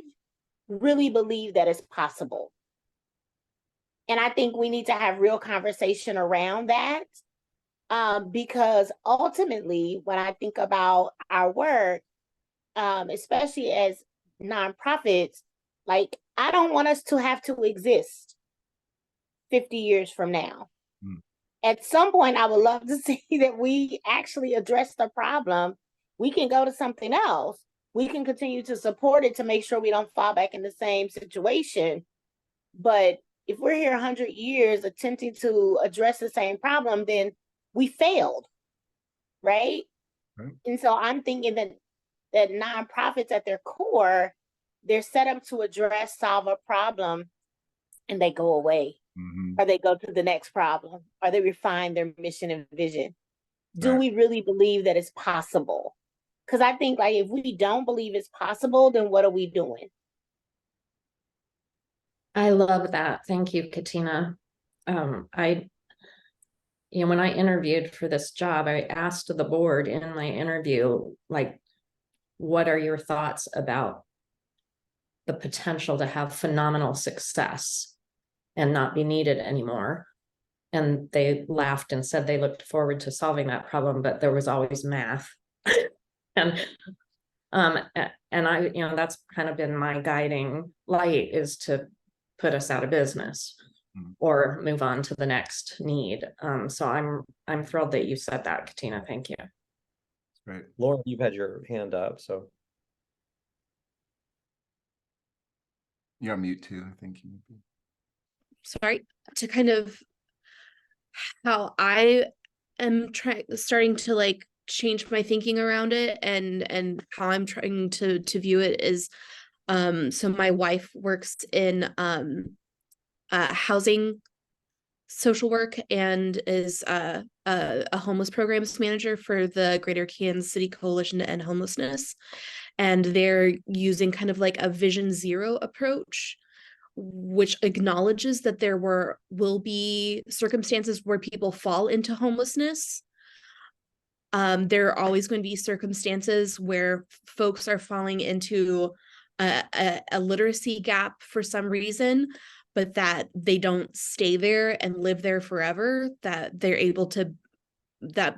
really believe that it's possible. And I think we need to have real conversation around that. Because ultimately, when I think about our work, especially as nonprofits, like, I don't want us to have to exist 50 years from now. At some point, I would love to see that we actually address the problem. We can go to something else. We can continue to support it to make sure we don't fall back in the same situation. But if we're here 100 years attempting to address the same problem, then we failed, right? And so I'm thinking that nonprofits at their core, they're set up to solve a problem, and they go away, or they go to the next problem, or they refine their mission and vision. Do we really believe that it's possible? Because I think, like, if we don't believe it's possible, then what are we doing? I love that. Thank you, Katina. When I interviewed for this job, I asked the board in my interview, like, what are your thoughts about the potential to have phenomenal success and not be needed anymore? And they laughed and said they looked forward to solving that problem, but there was always math. And I, that's kind of been my guiding light, is to put us out of business or move on to the next need. So I'm thrilled that you said that, Katina. Thank you. Great. Lauren, you've had your hand up, so. You're on mute too, I think you would be. Sorry, to kind of how I am starting to like change my thinking around it, and how I'm trying to view it is, so my wife works in housing social work and is a homeless programs manager for the Greater Kansas City Coalition to End Homelessness. And they're using kind of like a Vision Zero approach, which acknowledges that there will be circumstances where people fall into homelessness. There are always going to be circumstances where folks are falling into a literacy gap for some reason, but that they don't stay there and live there forever, that they're able to, that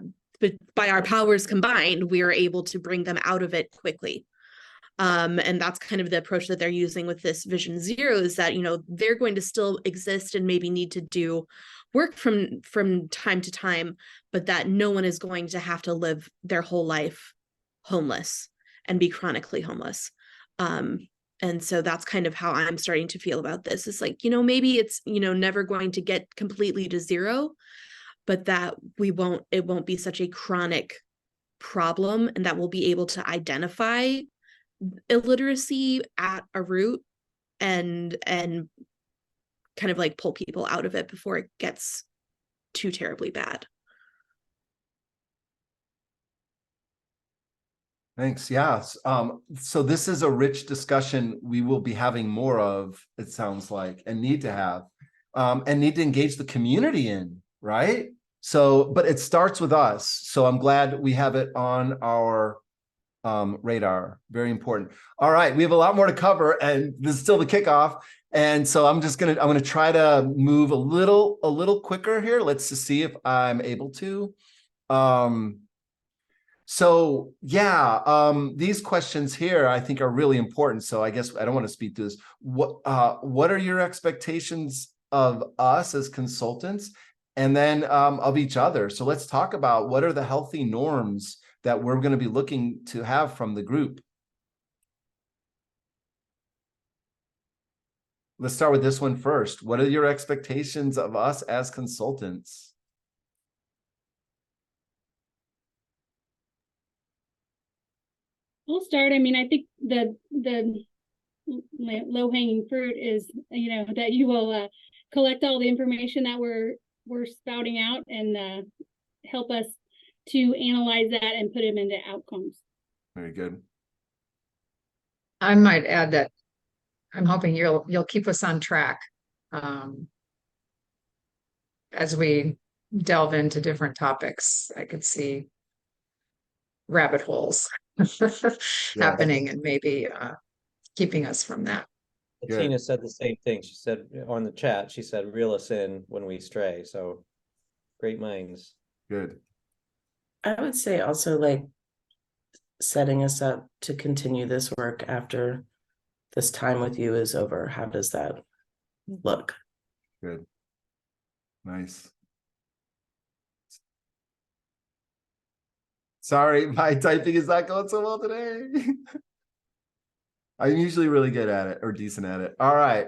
by our powers combined, we are able to bring them out of it quickly. And that's kind of the approach that they're using with this Vision Zero, is that, they're going to still exist and maybe need to do work from time to time, but that no one is going to have to live their whole life homeless and be chronically homeless. And so that's kind of how I'm starting to feel about this. It's like, maybe it's, never going to get completely to zero, but that it won't be such a chronic problem, and that we'll be able to identify illiteracy at a root and kind of like pull people out of it before it gets too terribly bad. Thanks. Yes. So this is a rich discussion we will be having more of, it sounds like, and need to have, and need to engage the community in, right? So, but it starts with us. So I'm glad we have it on our radar. Very important. All right. We have a lot more to cover, and this is still the kickoff. And so I'm gonna try to move a little quicker here. Let's just see if I'm able to. So yeah, these questions here I think are really important. So I guess I don't want to speed through this. What are your expectations of us as consultants, and then of each other? So let's talk about what are the healthy norms that we're going to be looking to have from the group. Let's start with this one first. What are your expectations of us as consultants? I'll start. I mean, I think the low hanging fruit is, that you will collect all the information that we're spouting out and help us to analyze that and put them into outcomes. Very good. I might add that I'm hoping you'll keep us on track as we delve into different topics. I could see rabbit holes happening and maybe keeping us from that. Good. Tina said the same thing. She said on the chat, she said, reel us in when we stray. So great minds. Good. I would say also like setting us up to continue this work after this time with you is over. How does that look? Good. Nice. Sorry, my typing is not going so well today. I'm usually really good at it, or decent at it. All right.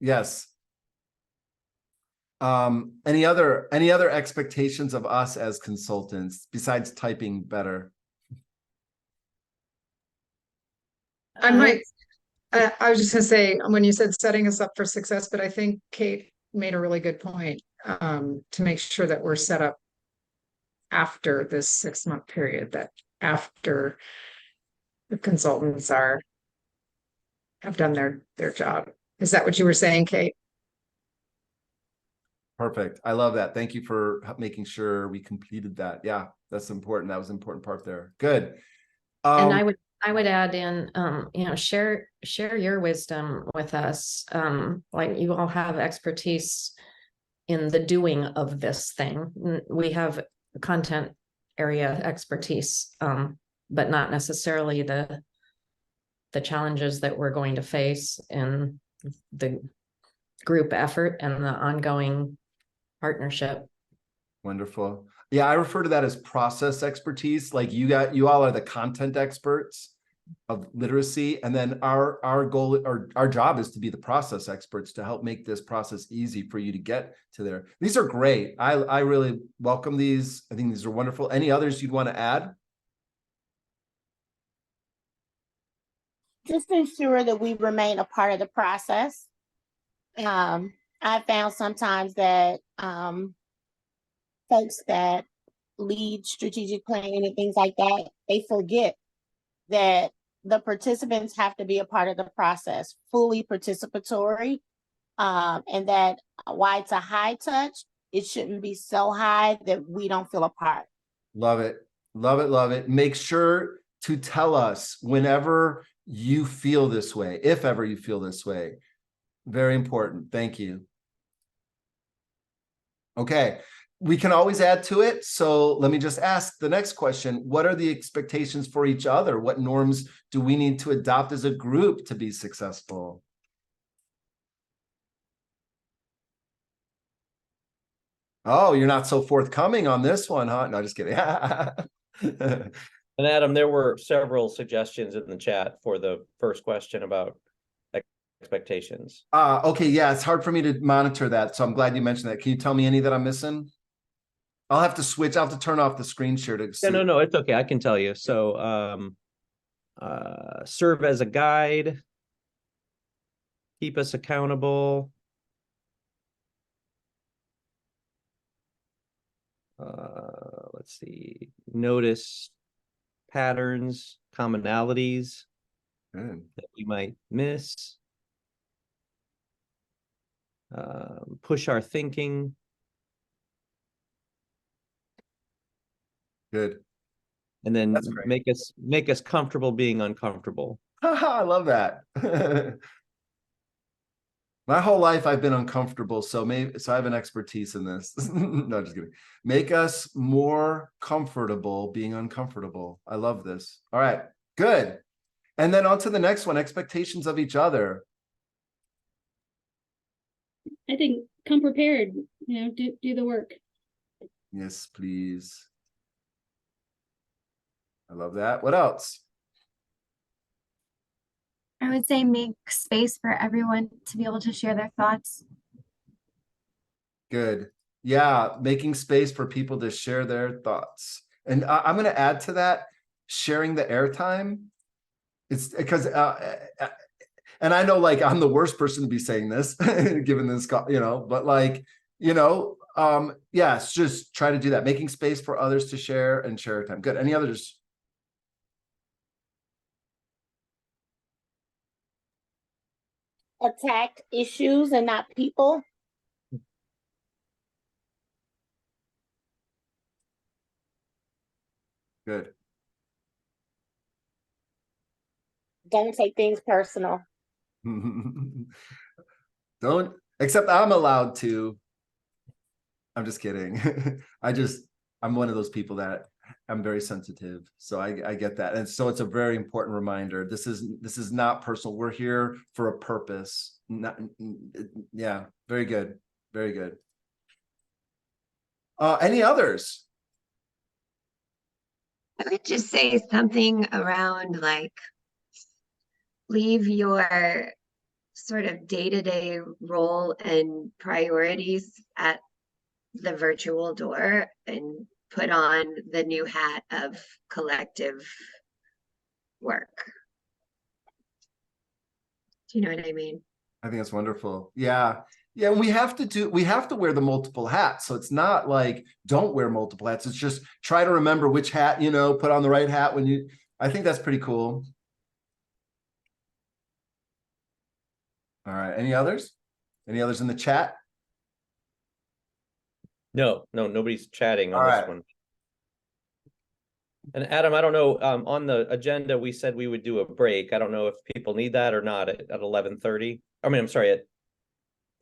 Yes. Any other expectations of us as consultants besides typing better? I was just gonna say, when you said setting us up for success, but I think Kate made a really good point to make sure that we're set up after this 6-month period, that after the consultants have done their job. Is that what you were saying, Kate? Perfect. I love that. Thank you for making sure we completed that. Yeah, that's important. That was an important part there. Good. And I would add in, share your wisdom with us. Like you all have expertise in the doing of this thing. We have content area expertise, but not necessarily the challenges that we're going to face in the group effort and the ongoing partnership. Wonderful. Yeah, I refer to that as process expertise. Like you all are the content experts of literacy, and then our goal or our job is to be the process experts to help make this process easy for you to get to there. These are great. I really welcome these. I think these are wonderful. Any others you'd want to add? Just ensure that we remain a part of the process. I found sometimes that folks that lead strategic planning and things like that, they forget that the participants have to be a part of the process, fully participatory, and that while it's a high touch, it shouldn't be so high that we don't feel a part. Love it. Love it. Love it. Make sure to tell us whenever you feel this way, if ever you feel this way. Very important. Thank you. Okay. We can always add to it. So let me just ask the next question. What are the expectations for each other? What norms do we need to adopt as a group to be successful? Oh, you're not so forthcoming on this one, huh? No, just kidding. And Adam, there were several suggestions in the chat for the first question about expectations. Okay, yeah, it's hard for me to monitor that, so I'm glad you mentioned that. Can you tell me any that I'm missing? I'll have to switch. I'll have to turn off the screen share to see. No, it's okay. I can tell you. So, serve as a guide, keep us accountable. Let's see. Notice patterns, commonalities Good. that we might miss. Push our thinking. Good. And then That's great. make us comfortable being uncomfortable. I love that. My whole life I've been uncomfortable, so I have an expertise in this. No, just kidding. Make us more comfortable being uncomfortable. I love this. All right, good. And then on to the next one, expectations of each other. I think come prepared, do the work. Yes, please. I love that. What else? I would say make space for everyone to be able to share their thoughts. Good. Yeah, making space for people to share their thoughts. And I'm going to add to that, sharing the airtime. It's because, and I know like I'm the worst person to be saying this, given this, but like, yes, just try to do that. Making space for others to share and share time. Good. Any others? Attack issues and not people. Good. Don't take things personal. Don't, except I'm allowed to. I'm just kidding. I'm one of those people that I'm very sensitive. So I get that. And so it's a very important reminder. This is not personal. We're here for a purpose. Yeah, very good. Very good. Any others? I would just say something around like leave your sort of day-to-day role and priorities at the virtual door and put on the new hat of collective work. Do you know what I mean? I think that's wonderful. Yeah. Yeah, we have to wear the multiple hats. So it's not like don't wear multiple hats. It's just try to remember which hat, put on the right hat when I think that's pretty cool. All right. Any others? Any others in the chat? No, nobody's chatting on All this right. one. And Adam, I don't know, on the agenda, we said we would do a break. I don't know if people need that or not at 11:30. I mean, I'm sorry, at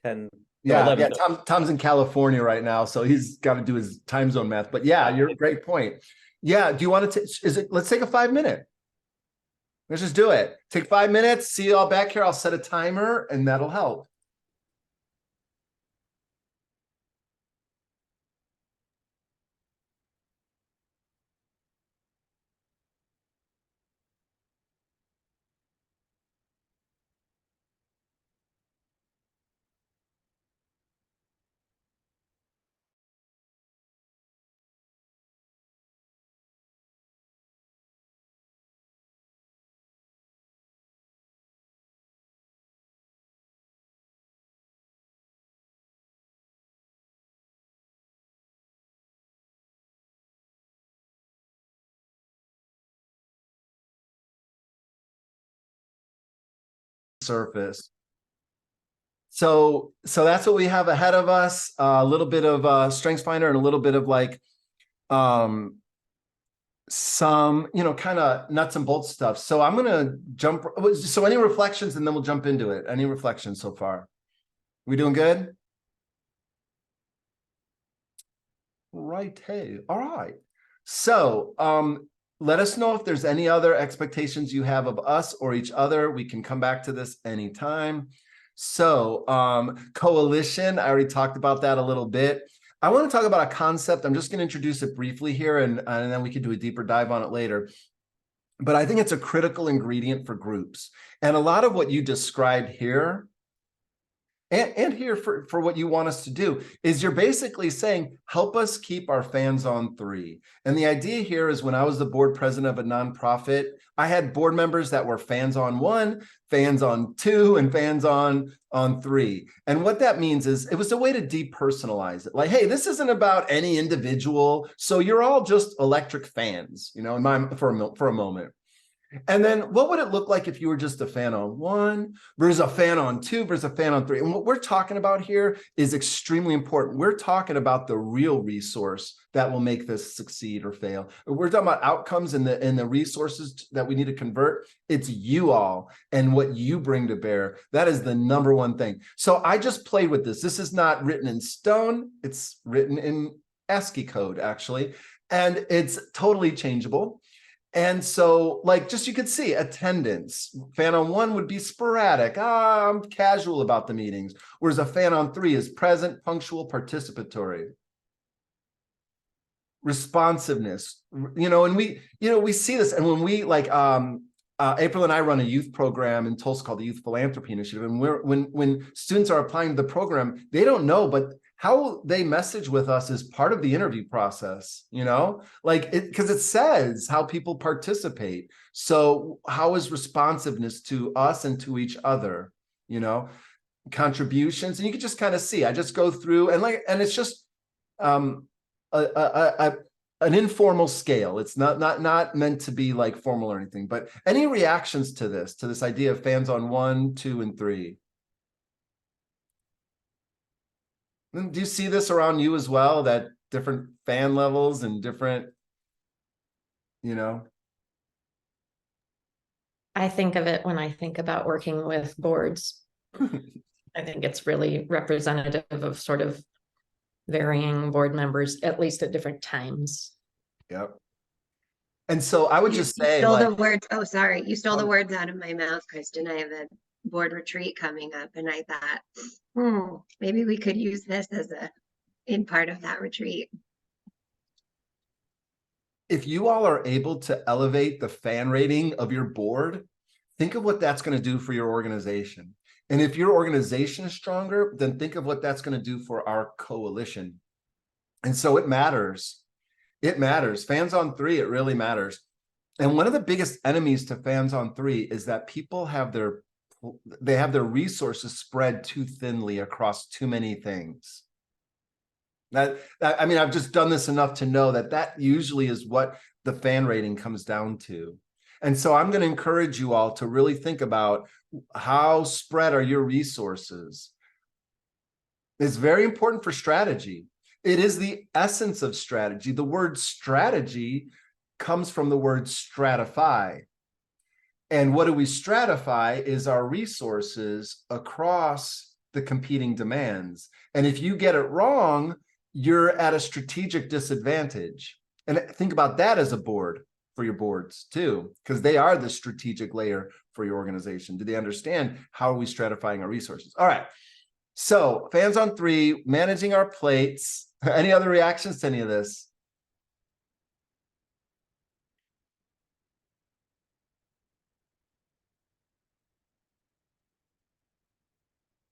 10. Yeah, 11. Tom's in California right now, so he's got to do his time zone math. But yeah, you're a great point. Yeah, do you want to, let's take a 5-minute. Let's just do it. Take 5 minutes, see you all back here. I'll set a timer and that'll help. Surface. So that's what we have ahead of us. A little bit of StrengthsFinder and a little bit of like some kind of nuts and bolts stuff. So I'm gonna jump. So any reflections, and then we'll jump into it. Any reflections so far? We doing good? Right. Hey. All right. So let us know if there's any other expectations you have of us or each other. We can come back to this anytime. So coalition, I already talked about that a little bit. I want to talk about a concept. I'm just going to introduce it briefly here, and then we can do a deeper dive on it later. But I think it's a critical ingredient for groups. And a lot of what you described here and here for what you want us to do is you're basically saying, help us keep our fans on 3. And the idea here is when I was the board president of a nonprofit, I had board members that were fans on 1, fans on 2, and fans on 3. And what that means is it was a way to depersonalize it. Like, hey, this isn't about any individual. So you're all just electric fans, you know, for a moment. And then what would it look like if you were just a fan on 1 versus a fan on 2 versus a fan on 3? And what we're talking about here is extremely important. We're talking about the real resource that will make this succeed or fail. We're talking about outcomes and the resources that we need to convert. It's you all and what you bring to bear. That is the number one thing. So I just played with this. This is not written in stone. It's written in ASCII code, actually, and it's totally changeable. And so, like, just you could see attendance. Fan on 1 would be sporadic. I'm casual about the meetings. Whereas a fan on 3 is present, punctual, participatory. Responsiveness, you know, and we see this. And when we April and I run a youth program in Tulsa called the Youth Philanthropy Initiative. And when students are applying to the program, they don't know, but how they message with us is part of the interview process, you know, like because it says how people participate. So how is responsiveness to us and to each other, you know, contributions, and you can just kind of see, I just go through and it's just an informal scale. It's not meant to be like formal or anything, but any reactions to this idea of fans on 1, 2, and 3? Do you see this around you as well, that different fan levels and different, you know? I think of it when I think about working with boards. I think it's really representative of sort of varying board members, at least at different times. Yep. And so I would just say, stole the words. Oh, sorry. You stole the words out of my mouth, Kristen. I have a board retreat coming up, and I thought, maybe we could use this as in part of that retreat. If you all are able to elevate the fan rating of your board, think of what that's going to do for your organization. And if your organization is stronger, then think of what that's going to do for our coalition. And so it matters. It matters. Fans on 3, it really matters. And one of the biggest enemies to fans on 3 is that people have their resources spread too thinly across too many things. I mean, I've just done this enough to know that usually is what the fan rating comes down to. And so I'm going to encourage you all to really think about how spread are your resources. It's very important for strategy. It is the essence of strategy. The word strategy comes from the word stratify. And what do we stratify is our resources across the competing demands. And if you get it wrong, you're at a strategic disadvantage. And think about that as a board for your boards too, because they are the strategic layer for your organization. Do they understand how are we stratifying our resources? All right. So fans on 3, managing our plates. Any other reactions to any of this?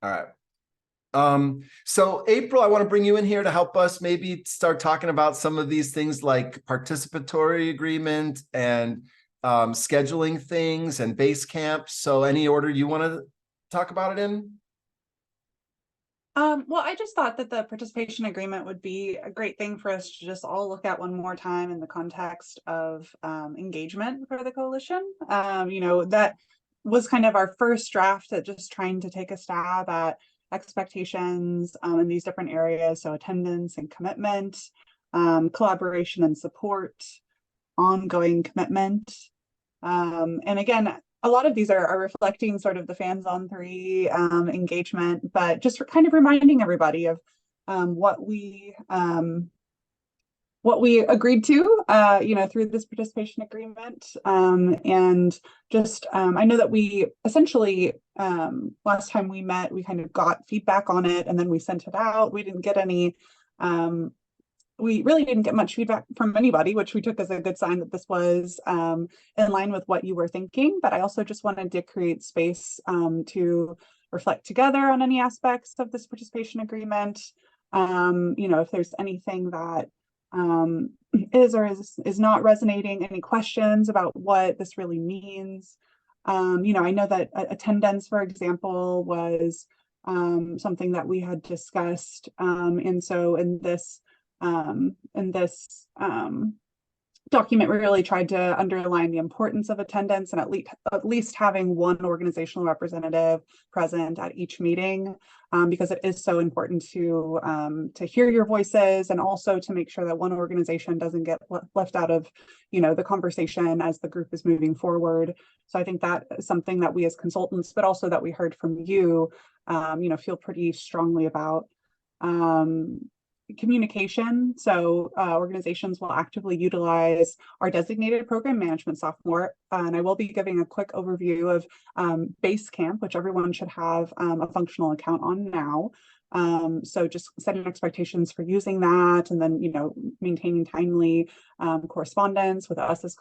All right. So April, I want to bring you in here to help us maybe start talking about some of these things like participatory agreement and scheduling things and base camp. So any order you want to talk about it in? Well, I just thought that the participation agreement would be a great thing for us to just all look at one more time in the context of engagement for the coalition. You know, that was kind of our first draft at just trying to take a stab at expectations in these different areas. So attendance and commitment, collaboration and support, ongoing commitment. And again, a lot of these are reflecting sort of the fans on 3 engagement, but just kind of reminding everybody of what we agreed to, you know, through this participation agreement. And just, I know that we essentially, last time we met, we kind of got feedback on it and then we sent it out. We didn't get any, we really didn't get much feedback from anybody, which we took as a good sign that this was in line with what you were thinking. But I also just wanted to create space to reflect together on any aspects of this participation agreement. If there's anything that is or is not resonating, any questions about what this really means. I know that attendance, for example, was something that we had discussed. And so in this document, we really tried to underline the importance of attendance and at least having one organizational representative present at each meeting, because it is so important to hear your voices, and also to make sure that one organization doesn't get left out of the conversation as the group is moving forward. So I think that is something that we as consultants, but also that we heard from you, feel pretty strongly about. Communication. So organizations will actively utilize our designated program management software. And I will be giving a quick overview of Basecamp, which everyone should have a functional account on now. So just setting expectations for using that, and then, maintaining timely correspondence with us as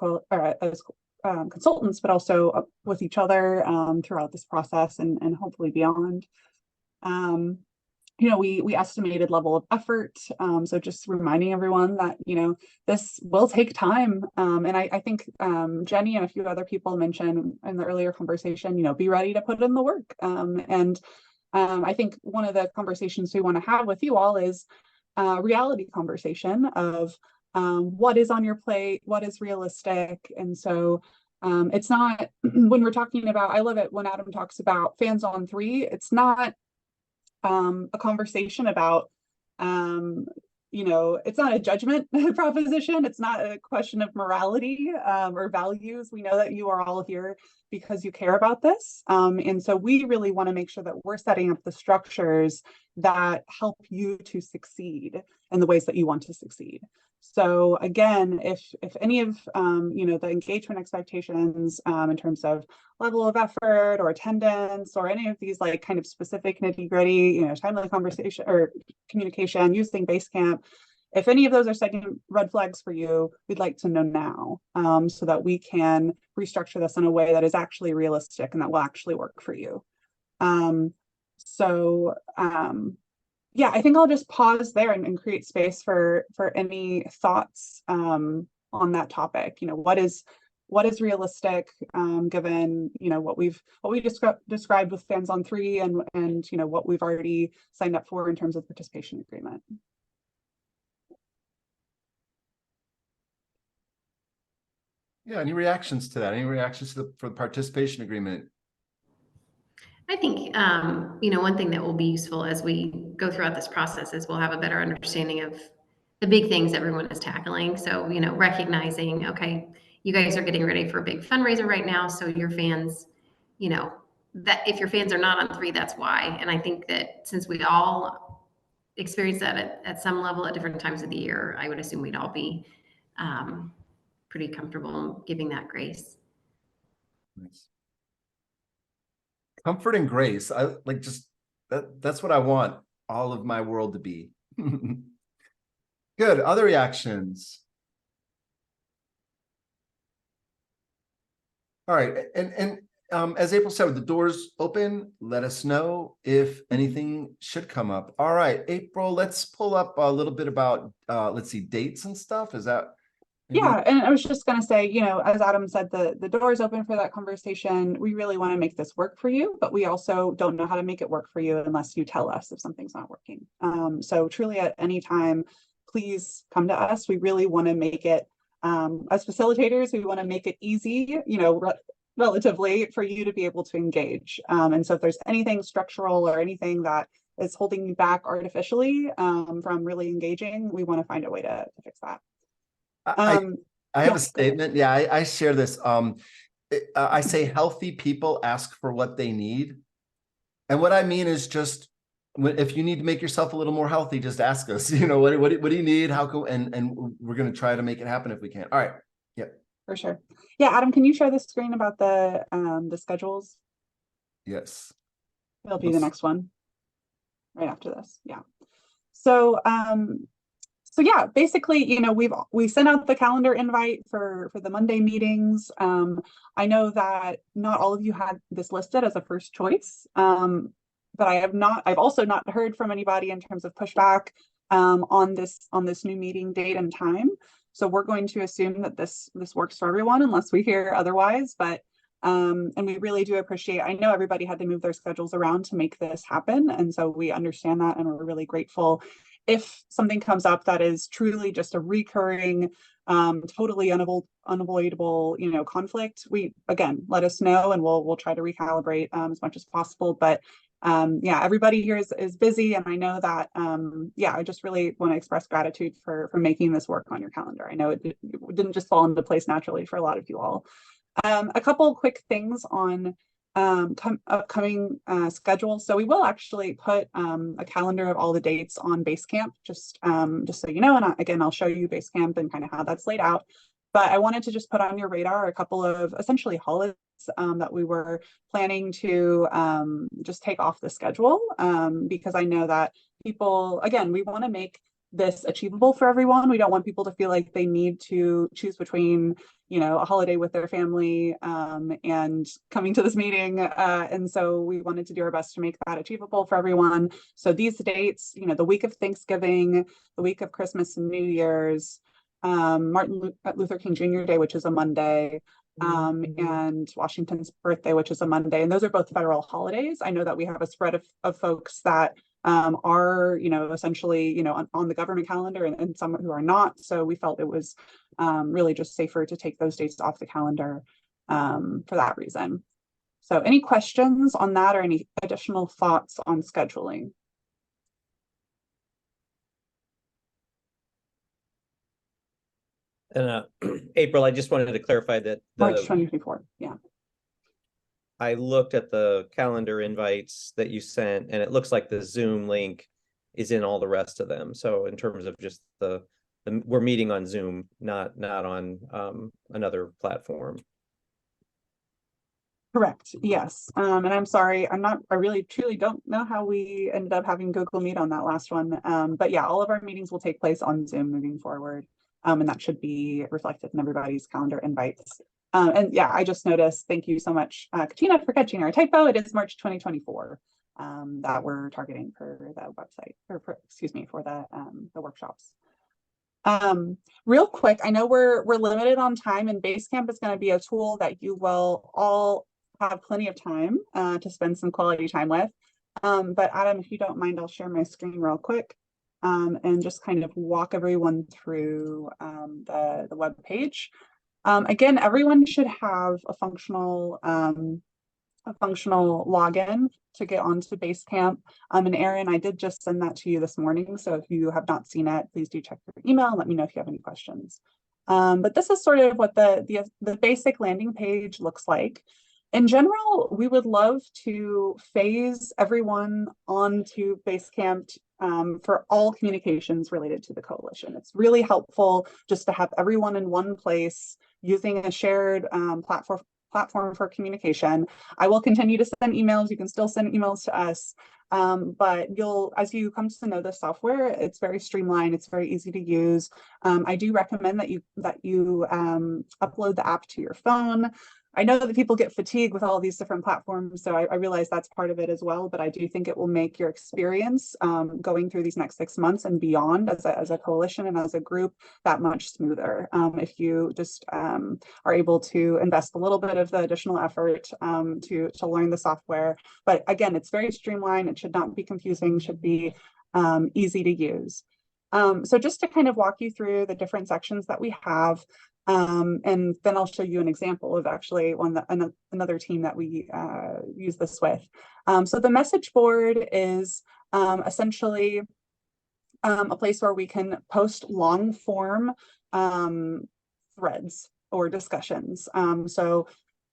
consultants, but also with each other throughout this process and hopefully beyond. We estimated level of effort. So just reminding everyone that, this will take time. And I think Jenny and a few other people mentioned in the earlier conversation, be ready to put in the work. I think one of the conversations we want to have with you all is a reality conversation of what is on your plate, what is realistic. And so it's not, when we're talking about, I love it when Adam talks about Fans on 3, it's not a conversation about, it's not a judgment proposition. It's not a question of morality or values. We know that you are all here because you care about this. And so we really want to make sure that we're setting up the structures that help you to succeed in the ways that you want to succeed. So again, if any of the engagement expectations in terms of level of effort or attendance or any of these like kind of specific nitty-gritty, timely conversation or communication using Basecamp, if any of those are setting red flags for you, we'd like to know now, so that we can restructure this in a way that is actually realistic and that will actually work for you. Yeah, I think I'll just pause there and create space for any thoughts on that topic. What is realistic, given what we described with Fans on 3 and what we've already signed up for in terms of participation agreement. Yeah, any reactions to that? Any reactions to for the participation agreement? I think, one thing that will be useful as we go throughout this process is we'll have a better understanding of the big things everyone is tackling. So, recognizing, okay, you guys are getting ready for a big fundraiser right now. So your fans, that if your fans are not on 3, that's why. And I think that since we all experience that at some level at different times of the year, I would assume we'd all be pretty comfortable giving that grace. Nice. Comfort and grace. I like just that's what I want all of my world to be. Good. Other reactions. All right. And as April said, with the doors open, let us know if anything should come up. All right, April, let's pull up a little bit about let's see, dates and stuff. Is that Yeah, and I was just going to say, as Adam said, the door is open for that conversation. We really want to make this work for you, but we also don't know how to make it work for you unless you tell us if something's not working. So truly at any time, please come to us. We really want to make it, as facilitators, we want to make it easy, relatively for you to be able to engage. And so if there's anything structural or anything that is holding you back artificially from really engaging, we want to find a way to fix that. I have a statement. Yeah, I share this. I say healthy people ask for what they need. And what I mean is just if you need to make yourself a little more healthy, just ask us, what do you need? How can, and we're going to try to make it happen if we can. All right. Yep. For sure. Yeah. Adam, can you share the screen about the schedules? Yes. It'll be the next one right after this. Yeah. So, So yeah, basically, you know, we sent out the calendar invite for the Monday meetings. I know that not all of you had this listed as a first choice, but I've also not heard from anybody in terms of pushback on this new meeting date and time. So we're going to assume that this works for everyone unless we hear otherwise. But and we really do appreciate, I know everybody had to move their schedules around to make this happen. And so we understand that and we're really grateful. If something comes up that is truly just a recurring, totally unavoidable, you know, conflict, again, let us know and we'll try to recalibrate as much as possible. But yeah, everybody here is busy, and I know that yeah, I just really want to express gratitude for making this work on your calendar. I know it didn't just fall into place naturally for a lot of you all. A couple quick things on upcoming schedule. So we will actually put a calendar of all the dates on Basecamp, just so you know, and again, I'll show you Basecamp and kind of how that's laid out. But I wanted to just put on your radar a couple of essentially holidays that we were planning to just take off the schedule, because I know that people, again, we want to make this achievable for everyone. We don't want people to feel like they need to choose between, you know, a holiday with their family and coming to this meeting. And so we wanted to do our best to make that achievable for everyone. So these dates, you know, the week of Thanksgiving, the week of Christmas and New Year's, Martin Luther King Jr. Day, which is a Monday, and Washington's birthday, which is a Monday. And those are both federal holidays. I know that we have a spread of folks that are, you know, essentially, you know, on the government calendar and some who are not. So we felt it was really just safer to take those dates off the calendar for that reason. So any questions on that or any additional thoughts on scheduling? And April, I just wanted to clarify that March 2024, yeah. I looked at the calendar invites that you sent, and it looks like the Zoom link is in all the rest of them. So in terms of just we're meeting on Zoom, not on another platform. Correct. Yes. And I'm sorry, I really truly don't know how we ended up having Google Meet on that last one. But yeah, all of our meetings will take place on Zoom moving forward. And that should be reflected in everybody's calendar invites. And yeah, I just noticed, thank you so much, Katina, for catching our typo. It is March 2024 that we're targeting for the website, or excuse me, for the workshops. Real quick, I know we're limited on time, and Basecamp is going to be a tool that you will all have plenty of time to spend some quality time with. But Adam, if you don't mind, I'll share my screen real quick and just kind of walk everyone through the web page. Again, everyone should have a functional login to get onto Basecamp. And Erin, I did just send that to you this morning. So if you have not seen it, please do check your email and let me know if you have any questions. But this is sort of what the basic landing page looks like. In general, we would love to phase everyone onto Basecamp for all communications related to the coalition. It's really helpful just to have everyone in one place using a shared platform for communication. I will continue to send emails. You can still send emails to us, but as you come to know the software, it's very streamlined. It's very easy to use. I do recommend that you upload the app to your phone. I know that people get fatigued with all these different platforms, so I realize that's part of it as well, but I do think it will make your experience going through these next 6 months and beyond as a coalition and as a group that much smoother. If you just are able to invest a little bit of the additional effort to learn the software. But again, it's very streamlined. It should not be confusing, should be easy to use. So just to kind of walk you through the different sections that we have, and then I'll show you an example of actually another team that we use this with. So the message board is essentially a place where we can post long form threads or discussions. So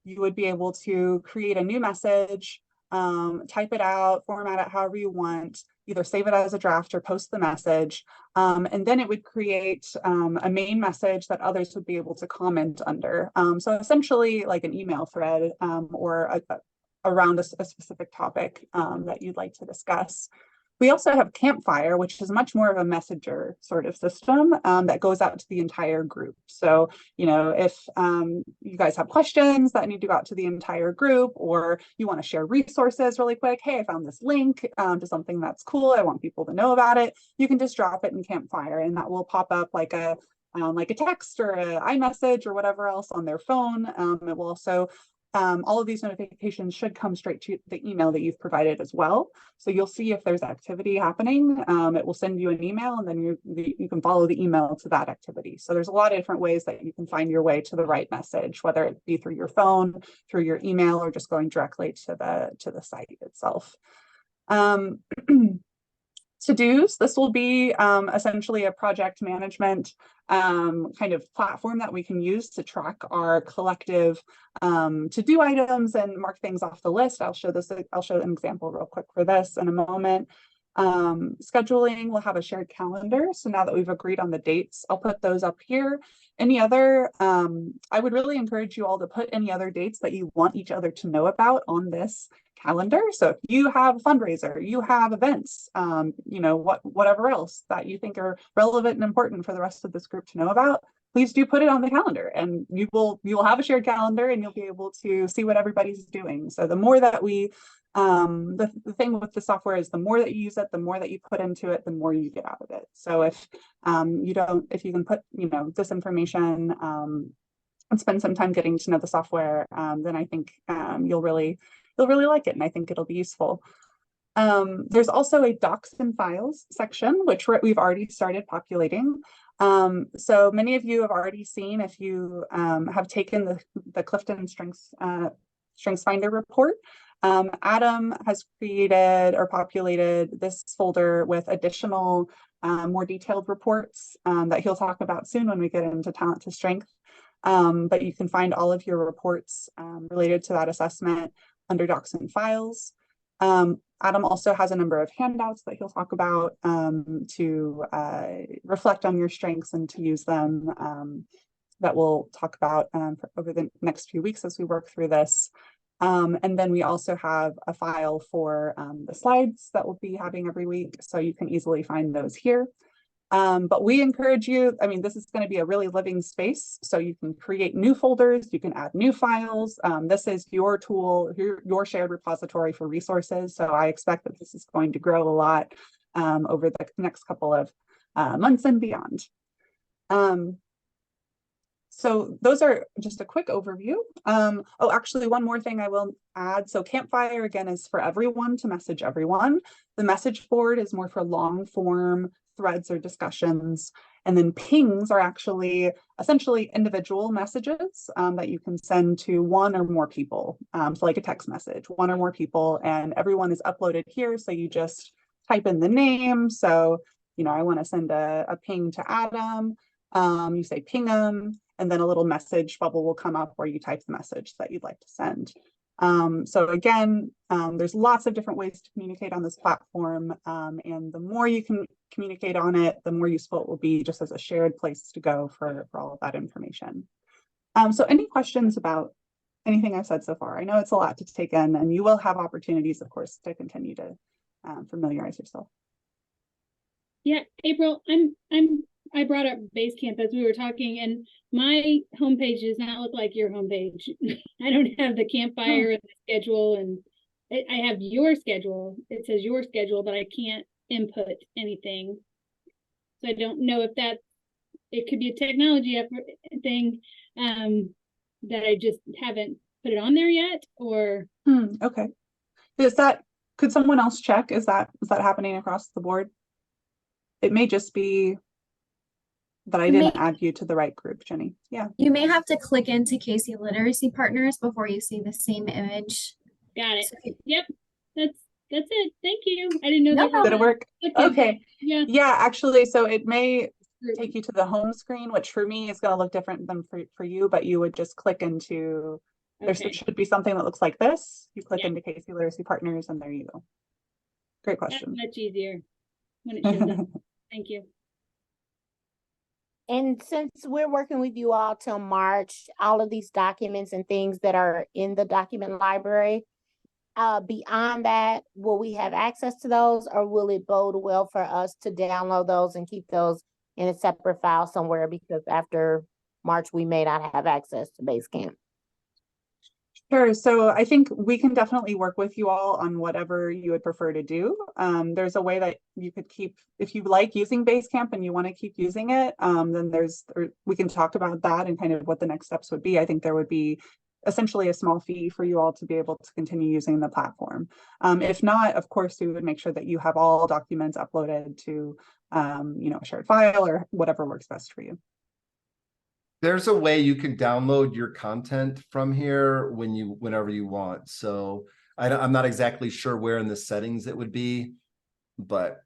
you would be able to create a new message, type it out, format it however you want, either save it as a draft or post the message. And then it would create a main message that others would be able to comment under. So essentially like an email thread or around a specific topic that you'd like to discuss. We also have Campfire, which is much more of a messenger sort of system that goes out to the entire group. So, if you guys have questions that need to go out to the entire group, or you want to share resources really quick, hey, I found this link to something that's cool, I want people to know about it, you can just drop it in Campfire, and that will pop up like a text or an iMessage or whatever else on their phone. It will also all of these notifications should come straight to the email that you've provided as well. So you'll see if there's activity happening, it will send you an email, and then you can follow the email to that activity. So there's a lot of different ways that you can find your way to the right message, whether it be through your phone, through your email, or just going directly to the site itself. To-dos, this will be essentially a project management kind of platform that we can use to track our collective to-do items and mark things off the list. I'll show an example real quick for this in a moment. Scheduling, we'll have a shared calendar. So now that we've agreed on the dates, I'll put those up here. Any other, I would really encourage you all to put any other dates that you want each other to know about on this calendar. So if you have a fundraiser, you have events, whatever else that you think are relevant and important for the rest of this group to know about, please do put it on the calendar, and you will have a shared calendar, and you'll be able to see what everybody's doing. So the more that we the thing with the software is the more that you use it, the more that you put into it, the more you get out of it. So if you can put this information and spend some time getting to know the software, then I think you'll really like it, and I think it'll be useful. There's also a docs and files section, which we've already started populating. So many of you have already seen, if you have taken the Clifton StrengthsFinder report, Adam has created or populated this folder with additional more detailed reports that he'll talk about soon when we get into Talent to Strength. But you can find all of your reports related to that assessment under docs and files. Adam also has a number of handouts that he'll talk about to reflect on your strengths and to use them that we'll talk about over the next few weeks as we work through this. And then we also have a file for the slides that we'll be having every week, so you can easily find those here. But we encourage you, this is going to be a really living space, so you can create new folders, you can add new files. This is your tool, your shared repository for resources. So I expect that this is going to grow a lot over the next couple of months and beyond. So those are just a quick overview. Oh, actually, one more thing I will add. So Campfire, again, is for everyone to message everyone. The message board is more for long form threads or discussions. And then pings are actually essentially individual messages that you can send to one or more people. So like a text message, one or more people, and everyone is uploaded here. So you just type in the name. So, I want to send a ping to Adam. You say ping him, and then a little message bubble will come up where you type the message that you'd like to send. So again, there's lots of different ways to communicate on this platform, and the more you can communicate on it, the more useful it will be just as a shared place to go for all of that information. So any questions about anything I've said so far? I know it's a lot to take in, and you will have opportunities, of course, to continue to familiarize yourself. Yeah, April, I brought up Basecamp as we were talking, and my homepage does not look like your homepage. I don't have the Campfire and the schedule, and I have your schedule. It says your schedule, but I can't input anything. So I don't know if it could be a technology thing that I just haven't put it on there yet, or. Okay. Could someone else check? Is that happening across the board? It may just be that I didn't add you to the right group, Jenny. Yeah. You may have to click into KC Literacy Partners before you see the same image. Got it. Yep. That's it. Thank you. I didn't know that. Did it work? Okay. Yeah. Yeah, actually, so it may take you to the home screen, which for me is going to look different than for you, but you would just click into, there should be something that looks like this. You click into KC Literacy Partners, and there you go. Great question. That's much easier when it shows up. Thank you. And since we're working with you all till March, all of these documents and things that are in the document library, beyond that, will we have access to those, or will it bode well for us to download those and keep those in a separate file somewhere? Because after March, we may not have access to Basecamp. Sure. So I think we can definitely work with you all on whatever you would prefer to do. There's a way that you could keep, if you like using Basecamp and you want to keep using it, then we can talk about that and kind of what the next steps would be. I think there would be essentially a small fee for you all to be able to continue using the platform. If not, of course, we would make sure that you have all documents uploaded to a shared file or whatever works best for you. There's a way you can download your content from here whenever you want. So I'm not exactly sure where in the settings it would be, but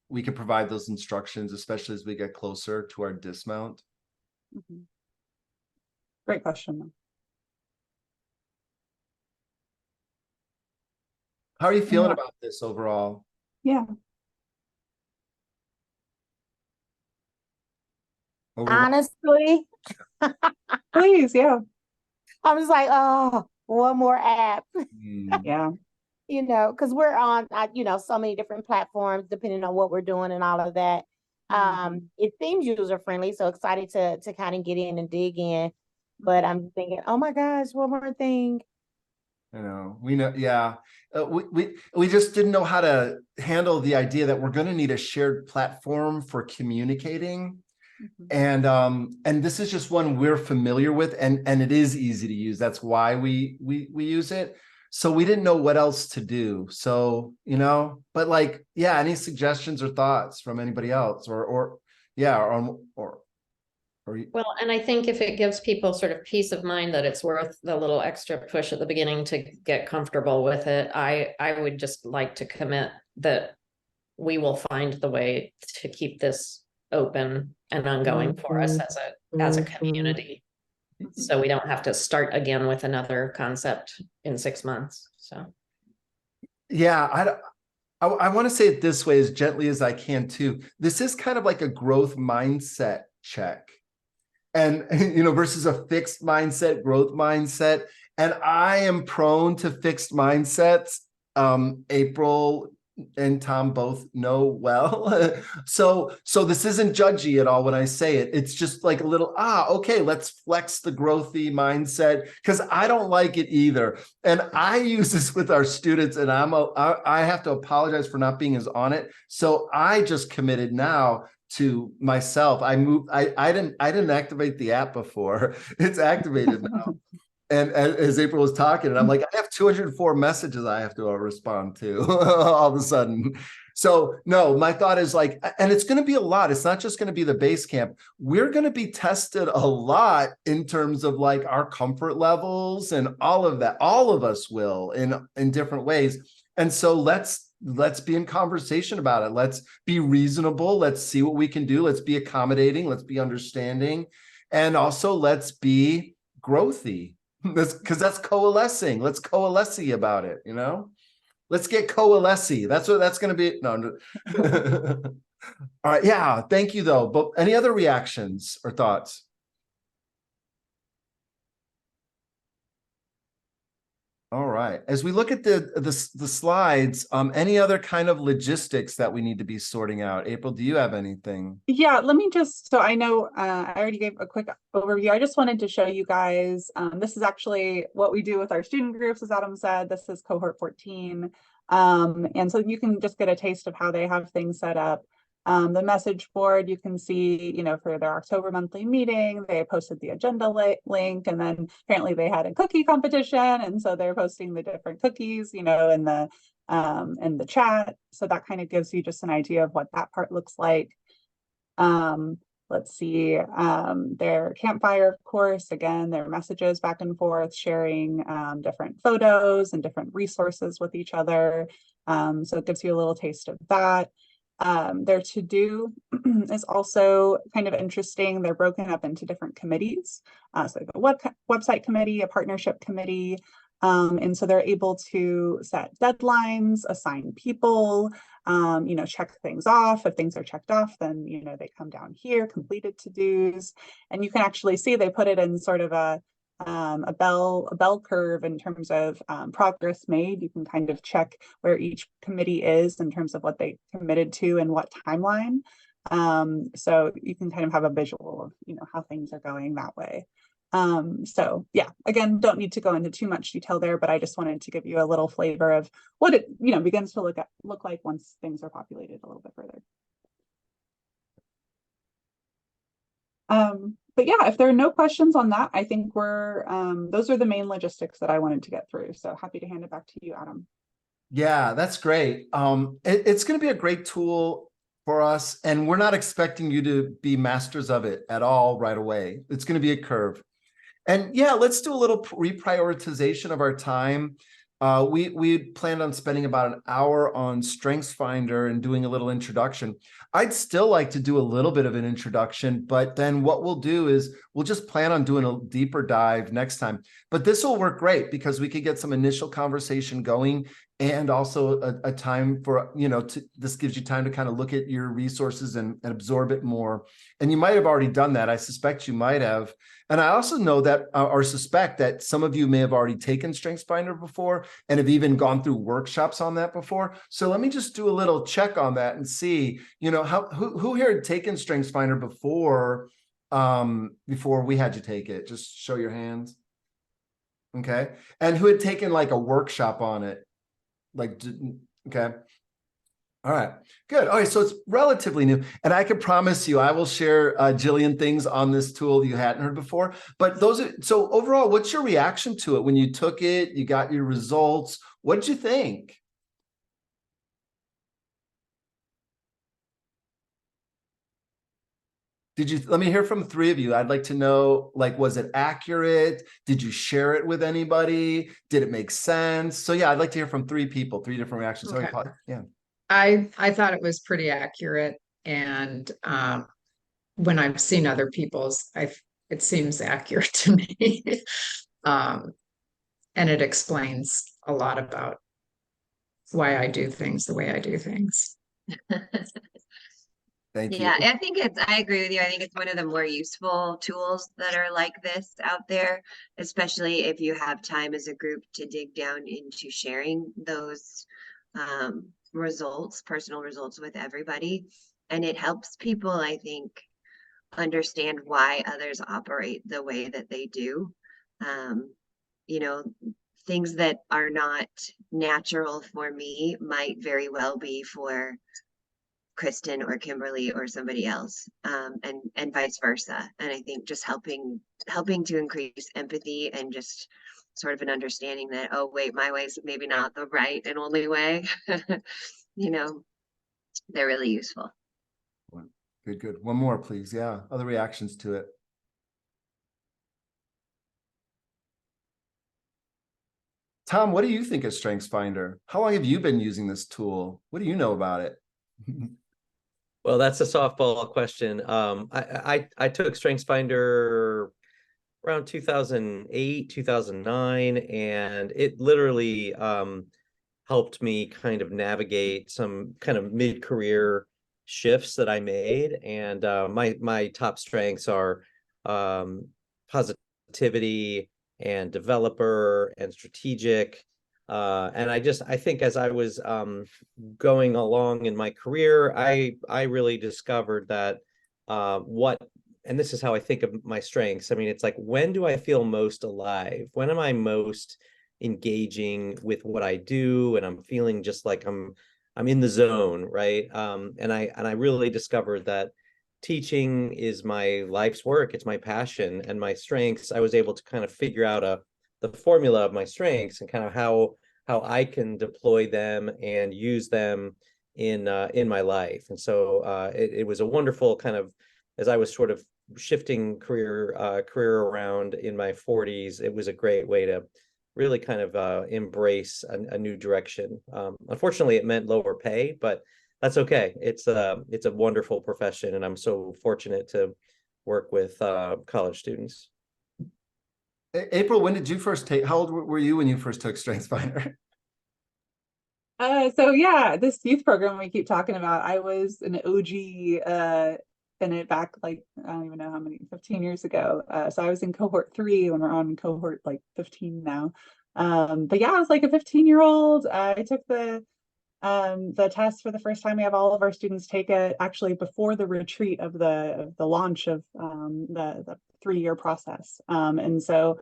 we can provide those instructions, especially as we get closer to our dismount. Mm-hmm. Great question. How are you feeling about this overall? Yeah. Honestly, please, yeah. I'm just like, oh, one more app. Yeah. Because we're on, so many different platforms depending on what we're doing and all of that. It seems user friendly, so excited to kind of get in and dig in. But I'm thinking, oh my gosh, one more thing. We know, yeah. We just didn't know how to handle the idea that we're going to need a shared platform for communicating. And this is just one we're familiar with, and it is easy to use. That's why we use it. So we didn't know what else to do. So, but like, yeah, any suggestions or thoughts from anybody else or Well, and I think if it gives people sort of peace of mind that it's worth the little extra push at the beginning to get comfortable with it, I would just like to commit that we will find the way to keep this open and ongoing for us as a community. So we don't have to start again with another concept in 6 months. So yeah, I want to say it this way as gently as I can too. This is kind of like a growth mindset check. And versus a fixed mindset, growth mindset. And I am prone to fixed mindsets. April and Tom both know well. So this isn't judgy at all when I say it. It's just like a little, okay, let's flex the growthy mindset, because I don't like it either. And I use this with our students, and I have to apologize for not being as on it. So I just committed now to myself. I didn't activate the app before. It's activated now. And as April was talking, and I'm like, I have 204 messages I have to respond to all of a sudden. So no, my thought is like, and it's going to be a lot. It's not just going to be the Basecamp. We're going to be tested a lot in terms of like our comfort levels and all of that. All of us will in different ways. And so let's be in conversation about it. Let's be reasonable. Let's see what we can do. Let's be accommodating. Let's be understanding. And also let's be growthy. Because that's coalescing. Let's coalesce about it, Let's get coalesce. That's what that's going to be. No. All right. Yeah. Thank you, though. But any other reactions or thoughts? All right. As we look at the slides, any other kind of logistics that we need to be sorting out? April, do you have anything? Yeah, let me so I know I already gave a quick overview. I just wanted to show you guys, this is actually what we do with our student groups, as Adam said. This is cohort 14. And so you can just get a taste of how they have things set up. The message board, you can see, for their October monthly meeting, they posted the agenda link, and then apparently they had a cookie competition. And so they're posting the different cookies, in the chat. So that kind of gives you just an idea of what that part looks like. Let's see, their campfire, of course, again, their messages back and forth, sharing different photos and different resources with each other. So it gives you a little taste of that. Their to-do is also kind of interesting. They're broken up into different committees. So they have a website committee, a partnership committee, and so they're able to set deadlines, assign people, check things off. If things are checked off, then, they come down here, completed to-dos. And you can actually see they put it in sort of a a bell curve in terms of progress made. You can kind of check where each committee is in terms of what they committed to and what timeline. So you can kind of have a visual of, you know, how things are going that way. So yeah, again, don't need to go into too much detail there, but I just wanted to give you a little flavor of what it, you know, begins to look like once things are populated a little bit further. But yeah, if there are no questions on that, I think we're, those are the main logistics that I wanted to get through. So happy to hand it back to you, Adam. Yeah, that's great. It's going to be a great tool for us, and we're not expecting you to be masters of it at all right away. It's going to be a curve. And yeah, let's do a little reprioritization of our time. We planned on spending about an hour on StrengthsFinder and doing a little introduction. I'd still like to do a little bit of an introduction, but then what we'll do is we'll just plan on doing a deeper dive next time. But this will work great because we could get some initial conversation going, and also a time for, you know, this gives you time to kind of look at your resources and absorb it more. And you might have already done that. I suspect you might have. And I also know that, or suspect that some of you may have already taken StrengthsFinder before and have even gone through workshops on that before. So let me just do a little check on that and see, you know, who here had taken StrengthsFinder before, before we had you take it. Just show your hands. Okay. And who had taken like a workshop on it? Like, okay. All right, good. All right, so it's relatively new. And I can promise you, I will share a jillion things on this tool you hadn't heard before. But those are, so overall, what's your reaction to it when you took it, you got your results? What did you think? Let me hear from three of you. I'd like to know, like, was it accurate? Did you share it with anybody? Did it make sense? So yeah, I'd like to hear from three people, three different reactions. Okay. So yeah. I thought it was pretty accurate, and when I've seen other people's, it seems accurate to me. And it explains a lot about why I do things the way I do things. Thank you. Yeah, I agree with you. I think it's one of the more useful tools that are like this out there, especially if you have time as a group to dig down into sharing those results, personal results with everybody. And it helps people, I think, understand why others operate the way that they do. You know, things that are not natural for me might very well be for Kristen or Kimberly or somebody else, and vice versa. And I think just helping to increase empathy and just sort of an understanding that, oh wait, my way is maybe not the right and only way. You know, they're really useful. Good. One more, please. Yeah, other reactions to it. Tom, what do you think of StrengthsFinder? How long have you been using this tool? What do you know about it? Well, that's a softball question. I took StrengthsFinder around 2008, 2009, and it literally helped me kind of navigate some kind of mid-career shifts that I made. And my top strengths are positivity and developer and strategic. And I think as I was going along in my career, I really discovered that and this is how I think of my strengths. I mean, it's like, when do I feel most alive? When am I most engaging with what I do? And I'm feeling just like I'm in the zone, right? And I really discovered that teaching is my life's work. It's my passion, and my strengths. I was able to kind of figure out the formula of my strengths and kind of how I can deploy them and use them in my life. And so it was a wonderful kind of, as I was sort of shifting career around in my 40s, it was a great way to really kind of embrace a new direction. Unfortunately, it meant lower pay, but that's okay. It's a wonderful profession, and I'm so fortunate to work with college students. April, when did you first take, how old were you when you first took StrengthsFinder? So yeah, this youth program we keep talking about, I was an OG in it back like, I don't even know how many, 15 years ago. So I was in cohort 3 when we're on cohort like 15 now. But yeah, I was like a 15-year-old. I took the test for the first time. We have all of our students take it actually before the retreat of the launch of the 3-year process. And so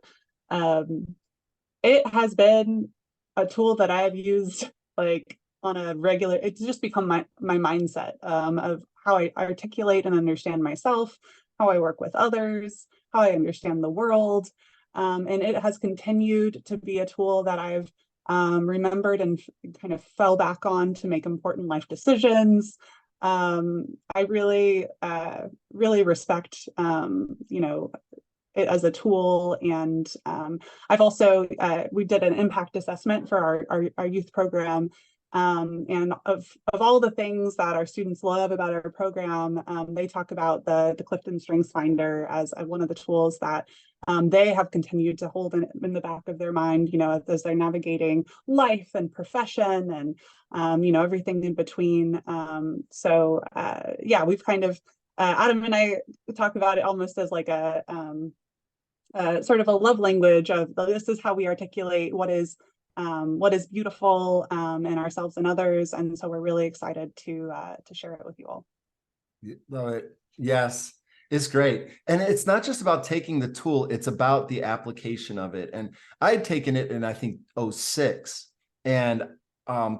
it has been a tool that I have used like on a regular, it's just become my mindset of how I articulate and understand myself, how I work with others, how I understand the world. And it has continued to be a tool that I've remembered and kind of fell back on to make important life decisions. I really, really respect, you know, it as a tool. And I've also, we did an impact assessment for our youth program. And of all the things that our students love about our program, they talk about the Clifton Strengths Finder as one of the tools that they have continued to hold in the back of their mind, you know, as they're navigating life and profession and, you know, everything in between. So yeah, we've kind of, Adam and I talk about it almost as like a sort of a love language of this is how we articulate what is beautiful in ourselves and others. And so we're really excited to share it with you all. Love it. Yes, it's great. And it's not just about taking the tool, it's about the application of it. And I had taken it in, I think, 06 and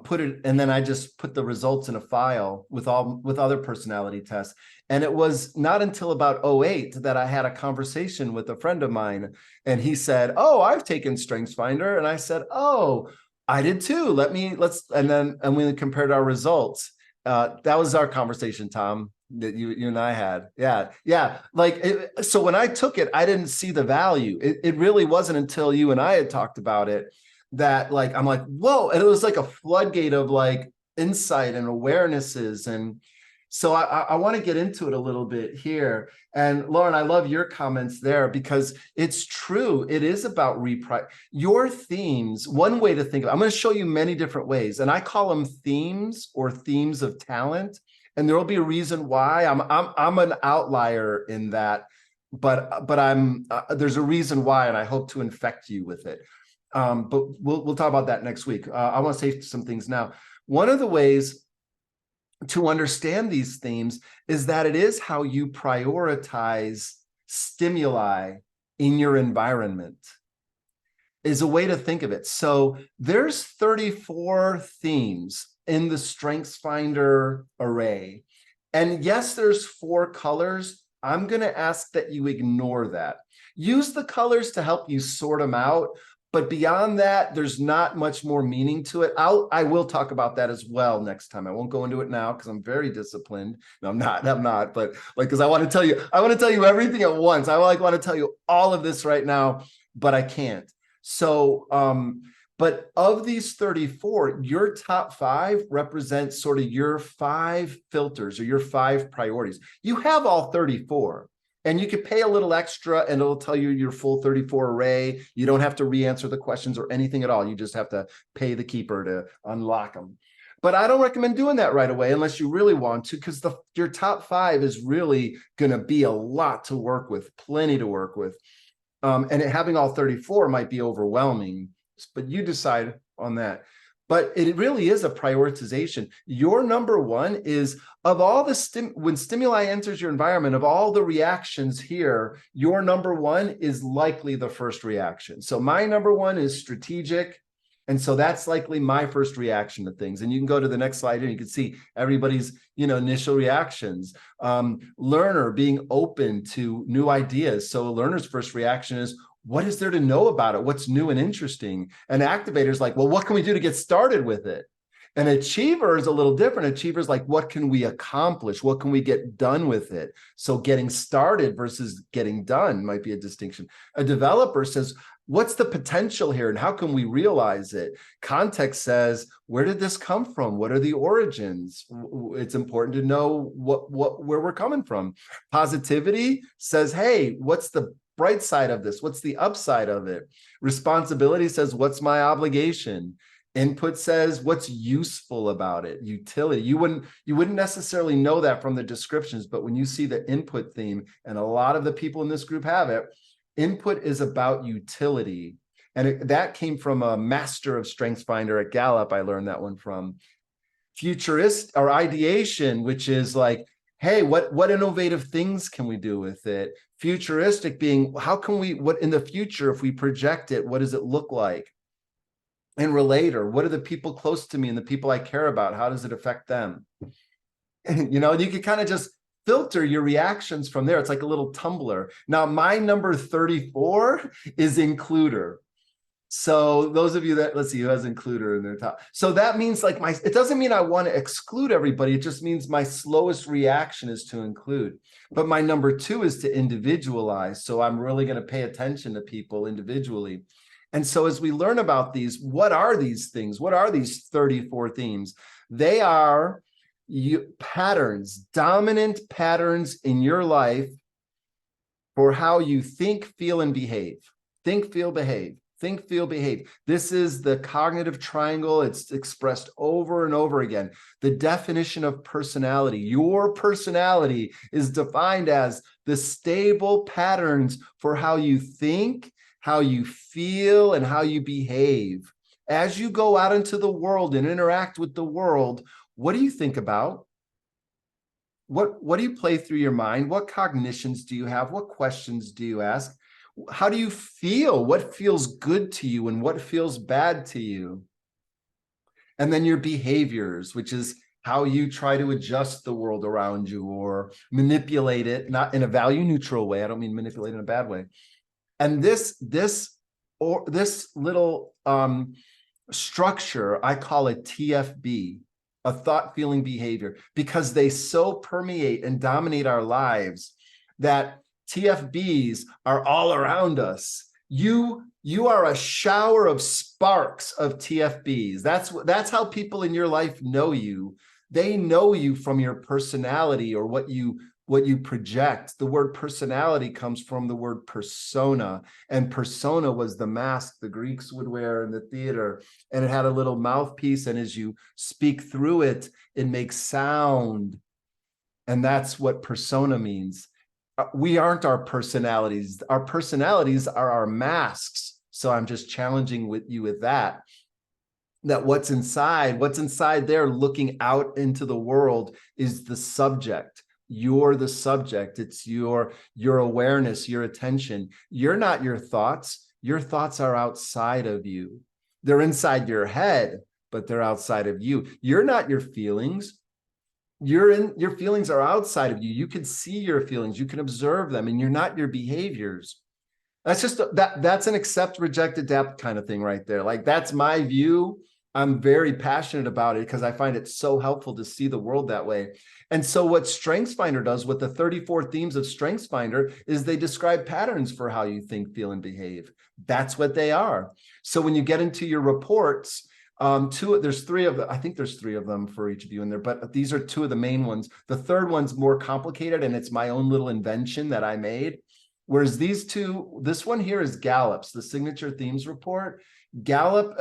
put it, and then I just put the results in a file with other personality tests. And it was not until about 08 that I had a conversation with a friend of mine, and he said, "Oh, I've taken StrengthsFinder," and I said, "Oh, I did too. And we compared our results." That was our conversation, Tom, that you and I had. Yeah. Like, so when I took it, I didn't see the value. It really wasn't until you and I had talked about it that like, I'm like, whoa. And it was like a floodgate of like insight and awarenesses. And so I want to get into it a little bit here. And Lauren, I love your comments there because it's true. It is about your themes. One way to think of it, I'm going to show you many different ways, and I call them themes or themes of talent. And there will be a reason why I'm an outlier in that, but there's a reason why, and I hope to infect you with it. But we'll talk about that next week. I want to say some things now. One of the ways to understand these themes is that it is how you prioritize stimuli in your environment is a way to think of it. So there's 34 themes in the StrengthsFinder array. And yes, there's 4 colors. I'm going to ask that you ignore that. Use the colors to help you sort them out. But beyond that, there's not much more meaning to it. I will talk about that as well next time. I won't go into it now because I'm very disciplined. No, I'm not, but like, because I want to tell you everything at once. I want to tell you all of this right now, but I can't. So, but of these 34, your top 5 represent sort of your 5 filters or your 5 priorities. You have all 34. And you could pay a little extra and it'll tell you your full 34 array. You don't have to re-answer the questions or anything at all. You just have to pay the keeper to unlock them. But I don't recommend doing that right away unless you really want to, because your top 5 is really going to be a lot to work with, plenty to work with. And having all 34 might be overwhelming, but you decide on that. But it really is a prioritization. Your number 1 is of all the when stimuli enters your environment, of all the reactions here, your number 1 is likely the first reaction. So my number 1 is strategic. And so that's likely my first reaction to things. And you can go to the next slide and you can see everybody's, initial reactions. Learner, being open to new ideas. So a learner's first reaction is, what is there to know about it? What's new and interesting? And activators like, well, what can we do to get started with it? An achiever is a little different. Achievers like, what can we accomplish? What can we get done with it? So getting started versus getting done might be a distinction. A developer says, what's the potential here and how can we realize it? Context says, where did this come from? What are the origins? It's important to know where we're coming from. Positivity says, hey, what's the bright side of this? What's the upside of it? Responsibility says, what's my obligation? Input says what's useful about it, utility. You wouldn't necessarily know that from the descriptions, but when you see the input theme, and a lot of the people in this group have it, input is about utility. And that came from a master of StrengthsFinder at Gallup. I learned that one from. Futurist or ideation, which is like, hey, what innovative things can we do with it? Futuristic being, how can we, what in the future, if we project it, what does it look like? And relator, what are the people close to me and the people I care about? How does it affect them? And, you can kind of just filter your reactions from there. It's like a little tumbler. Now, my number 34 is includer. So those of you that, let's see, who has includer in their top. So that means like it doesn't mean I want to exclude everybody. It just means my slowest reaction is to include. But my number 2 is to individualize. So I'm really going to pay attention to people individually. And so as we learn about these, what are these things? What are these 34 themes? They are patterns, dominant patterns in your life for how you think, feel, and behave. Think, feel, behave. Think, feel, behave. This is the cognitive triangle. It's expressed over and over again. The definition of personality. Your personality is defined as the stable patterns for how you think, how you feel, and how you behave. As you go out into the world and interact with the world, what do you think about? What do you play through your mind? What cognitions do you have? What questions do you ask? How do you feel? What feels good to you and what feels bad to you? And then your behaviors, which is how you try to adjust the world around you or manipulate it, not in a value neutral way. I don't mean manipulate in a bad way. And this little structure, I call it TFB, a thought, feeling, behavior, because they so permeate and dominate our lives that TFBs are all around us. You are a shower of sparks of TFBs. That's how people in your life know you. They know you from your personality or what you project. The word personality comes from the word persona, and persona was the mask the Greeks would wear in the theater, and it had a little mouthpiece, and as you speak through it, it makes sound, and that's what persona means. We aren't our personalities. Our personalities are our masks. So I'm just challenging you with that what's inside there looking out into the world is the subject. You're the subject. It's your awareness, your attention. You're not your thoughts. Your thoughts are outside of you. They're inside your head, but they're outside of you. You're not your feelings. Your feelings are outside of you. You can see your feelings. You can observe them, and you're not your behaviors. That's just that's an accept, reject, adapt kind of thing right there. Like, that's my view. I'm very passionate about it because I find it so helpful to see the world that way. And so what StrengthsFinder does with the 34 themes of StrengthsFinder is they describe patterns for how you think, feel, and behave. That's what they are. So when you get into your reports, there's 3 of them. I think there's 3 of them for each of you in there, but these are 2 of the main ones. The third one's more complicated, and it's my own little invention that I made. Whereas these 2, this one here is Gallup's, the signature themes report. Gallup,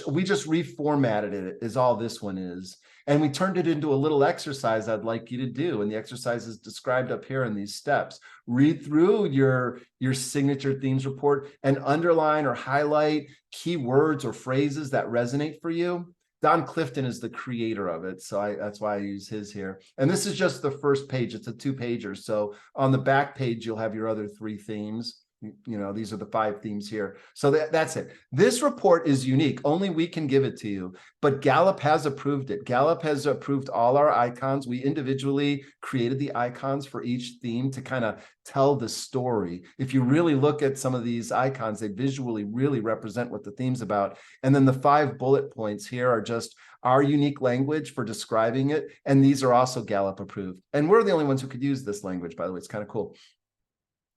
we just reformatted it, is all this one is. And we turned it into a little exercise I'd like you to do. And the exercise is described up here in these steps. Read through your signature themes report and underline or highlight keywords or phrases that resonate for you. Don Clifton is the creator of it, so that's why I use his here. And this is just the first page. It's a 2-pager. So on the back page, you'll have your other 3 themes. These are the 5 themes here. So that's it. This report is unique. Only we can give it to you, but Gallup has approved it. Gallup has approved all our icons. We individually created the icons for each theme to kind of tell the story. If you really look at some of these icons, they visually really represent what the theme's about. And then the 5 bullet points here are just our unique language for describing it. And these are also Gallup approved. And we're the only ones who could use this language, by the way. It's kind of cool.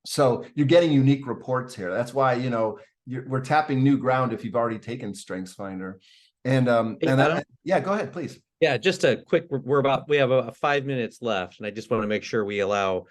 So you're getting unique reports here. That's why, we're tapping new ground if you've already taken StrengthsFinder. And yeah, go ahead, please. Yeah, just a quick, we have 5 minutes left, and I just want to make sure we allow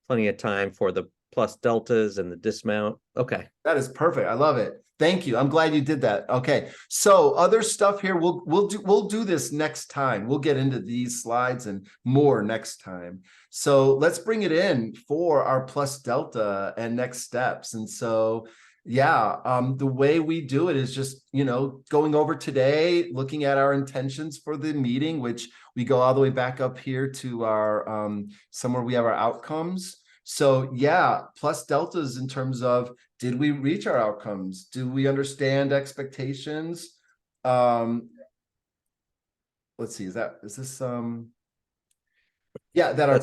plenty of time for the plus deltas and the dismount. Okay. That is perfect. I love it. Thank you. I'm glad you did that. Okay. So other stuff here, we'll do this next time. We'll get into these slides and more next time. So let's bring it in for our plus delta and next steps. And so yeah, the way we do it is just, going over today, looking at our intentions for the meeting, which we go all the way back up here to our somewhere we have our outcomes. So yeah, plus deltas in terms of, did we reach our outcomes? Do we understand expectations? Let's see, is this yeah, that are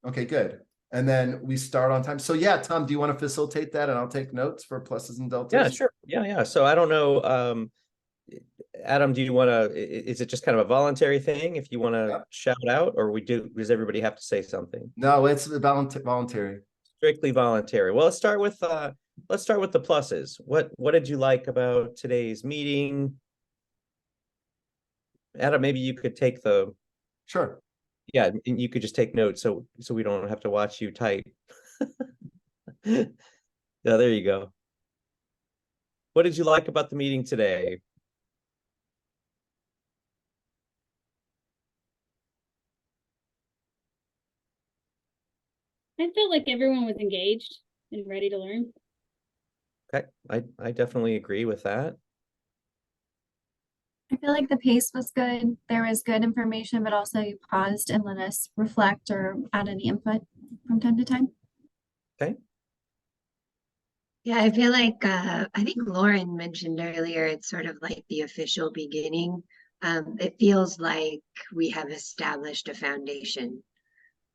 okay, good. And then we start on time. So yeah, Tom, do you want to facilitate that? And I'll take notes for pluses and deltas. Yeah, sure. Yeah. So I don't know, Adam, do you want to, is it just kind of a voluntary thing if you want to shout out, or does everybody have to say something? No, it's voluntary. Strictly voluntary. Well, let's start with the pluses. What did you like about today's meeting? Adam, maybe you could take Sure. Yeah, and you could just take notes so we don't have to watch you type. Yeah, there you go. What did you like about the meeting today? I felt like everyone was engaged and ready to learn. Okay, I definitely agree with that. I feel like the pace was good. There was good information, but also you paused and let us reflect or add any input from time to time. Okay. Yeah, I feel like I think Lauren mentioned earlier, it's sort of like the official beginning. It feels like we have established a foundation,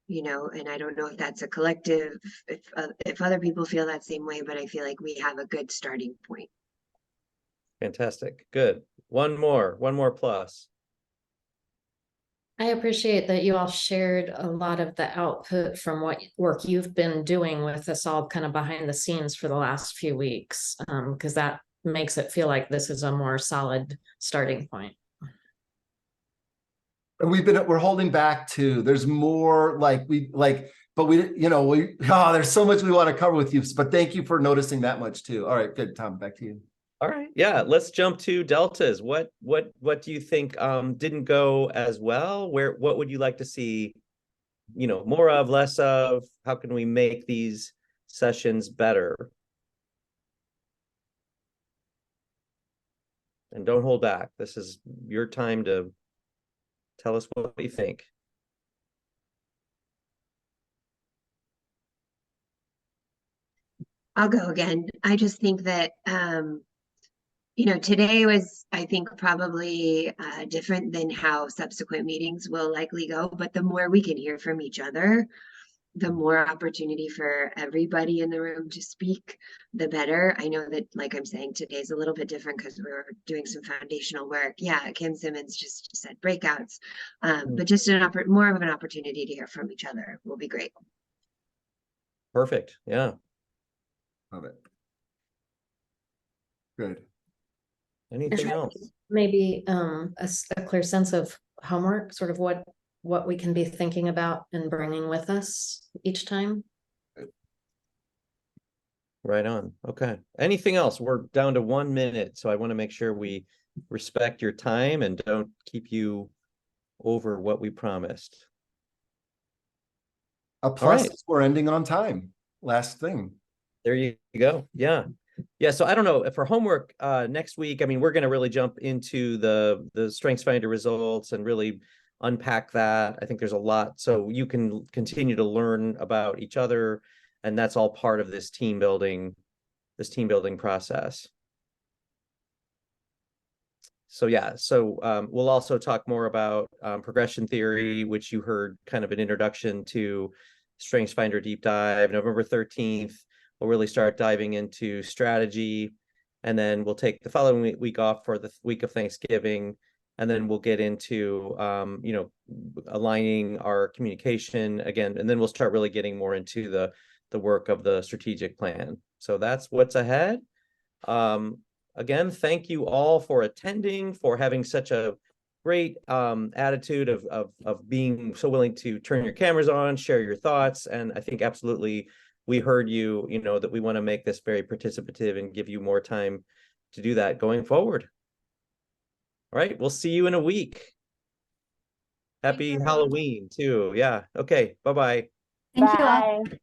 and I don't know if that's a collective, if other people feel that same way, but I feel like we have a good starting point. Fantastic. Good. One more plus. I appreciate that you all shared a lot of the output from what work you've been doing with us all kind of behind the scenes for the last few weeks, because that makes it feel like this is a more solid starting point. And we're holding back too. There's more there's so much we want to cover with you, but thank you for noticing that much too. All right, good. Tom, back to you. All right. Yeah, let's jump to deltas. What do you think didn't go as well? What would you like to see, more of, less of? How can we make these sessions better? And don't hold back. This is your time to tell us what you think. I'll go again. I just think that today was, I think, probably different than how subsequent meetings will likely go. But the more we can hear from each other, the more opportunity for everybody in the room to speak, the better. I know that, like I'm saying, today's a little bit different because we were doing some foundational work. Yeah, Kim Simmons just said breakouts, but just more of an opportunity to hear from each other will be great. Perfect. Yeah. Love it. Good. Anything else? Maybe a clear sense of homework, sort of what we can be thinking about and bringing with us each time. Right on. Okay. Anything else? We're down to 1 minute, so I want to make sure we respect your time and don't keep you over what we promised. A plus is we're ending on time. Last thing. There you go. Yeah. Yeah, so I don't know, for homework next week, I mean, we're going to really jump into the StrengthsFinder results and really unpack that. I think there's a lot, so you can continue to learn about each other, and that's all part of this team building process. So yeah, we'll also talk more about progression theory, which you heard kind of an introduction to. StrengthsFinder deep dive, November 13th. We'll really start diving into strategy, and then we'll take the following week off for the week of Thanksgiving, and then we'll get into aligning our communication again, and then we'll start really getting more into the work of the strategic plan. So that's what's ahead. Again, thank you all for attending, for having such a great attitude of being so willing to turn your cameras on, share your thoughts, and I think absolutely we heard you, you know, that we want to make this very participative and give you more time to do that going forward. All right, we'll see you in a week. Happy Halloween too. Yeah. Okay. Bye-bye. Thank you all. Bye.